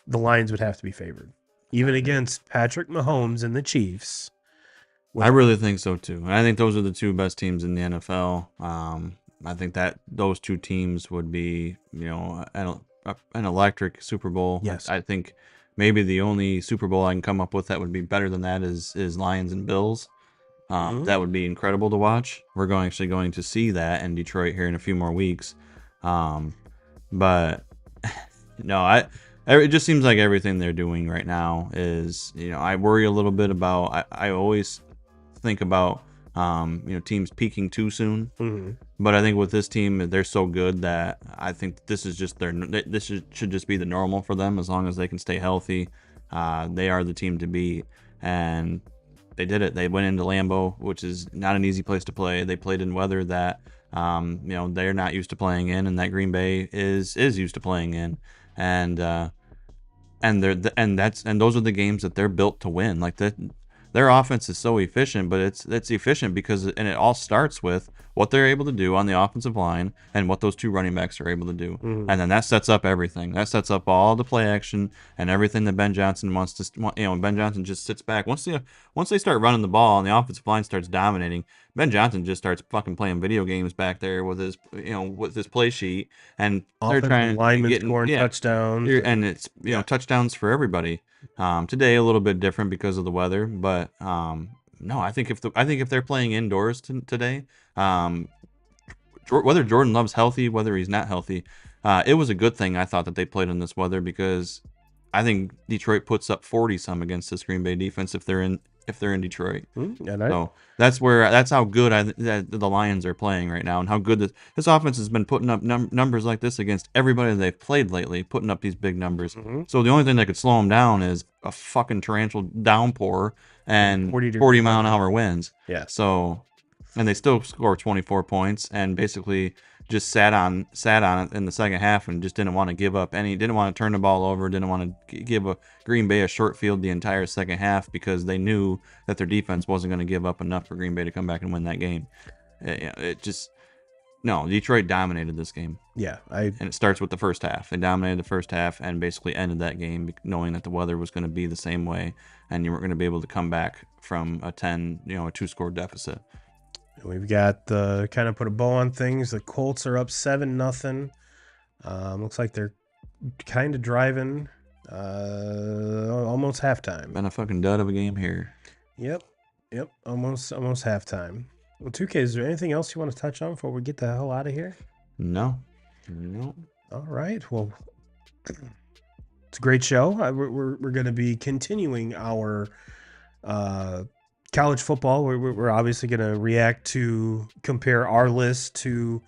Speaker 2: the Lions would have to be favored, even against Patrick Mahomes and the Chiefs.
Speaker 3: I really think so too. And I think those are the two best teams in the NFL. I think that those two teams would be, an electric Super Bowl.
Speaker 2: Yes.
Speaker 3: I think maybe the only Super Bowl I can come up with that would be better than that is Lions and Bills. That would be incredible to watch. We're actually going to see that in Detroit here in a few more weeks. But no, it just seems like everything they're doing right now is, I worry a little bit about, I always think about, teams peaking too soon.
Speaker 2: Mm-hmm.
Speaker 3: But I think with this team, they're so good that I think this is just should just be the normal for them as long as they can stay healthy. They are the team to beat, and they did it. They went into Lambeau, which is not an easy place to play. They played in weather that they're not used to playing in, and that Green Bay is used to playing in, and those are the games that they're built to win. Like that, their offense is so efficient, but it's efficient because it all starts with what they're able to do on the offensive line and what those two running backs are able to do.
Speaker 2: Mm-hmm.
Speaker 3: And then that sets up everything. That sets up all the play action and everything that Ben Johnson wants to, Ben Johnson just sits back. Once they start running the ball and the offensive line starts dominating, Ben Johnson just starts fucking playing video games back there with his play sheet, and they're trying
Speaker 2: linemen scoring touchdowns.
Speaker 3: And it's touchdowns for everybody. Today a little bit different because of the weather, but no, I think if they're playing indoors today, whether Jordan Love's healthy, whether he's not healthy, it was a good thing I thought that they played in this weather, because I think Detroit puts up 40-some against this Green Bay defense if they're in Detroit. So that's how good the Lions are playing right now, and how good this offense has been putting up numbers like this against everybody they've played lately, putting up these big numbers.
Speaker 2: Mm-hmm.
Speaker 3: So the only thing that could slow them down is a fucking torrential downpour and 40-mile-an-hour winds.
Speaker 2: Yeah.
Speaker 3: So, and they still score 24 points and basically just sat on it in the second half and just didn't want to give up didn't want to turn the ball over, didn't want to give a Green Bay a short field the entire second half, because they knew that their defense wasn't going to give up enough for Green Bay to come back and win that game. Detroit dominated this game.
Speaker 2: Yeah.
Speaker 3: And it starts with the first half. They dominated the first half and basically ended that game knowing that the weather was going to be the same way, and you weren't going to be able to come back from a 2-score deficit.
Speaker 2: We've got kind of put a bow on things. The Colts are up 7-0. Looks like they're kind of driving almost halftime.
Speaker 3: Been a fucking dud of a game here.
Speaker 2: Yep. Almost halftime. Well, 2K, is there anything else you want to touch on before we get the hell out of here?
Speaker 3: No.
Speaker 2: All right. Well, it's a great show. We're going to be continuing our college football. We're obviously going to compare our list to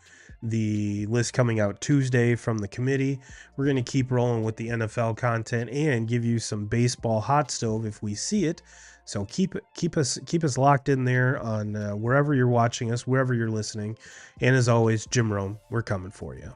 Speaker 2: the list coming out Tuesday from the committee. We're going to keep rolling with the NFL content and give you some baseball hot stove if we see it. So keep us locked in there on wherever you're watching us, wherever you're listening. And as always, Jim Rome, we're coming for you.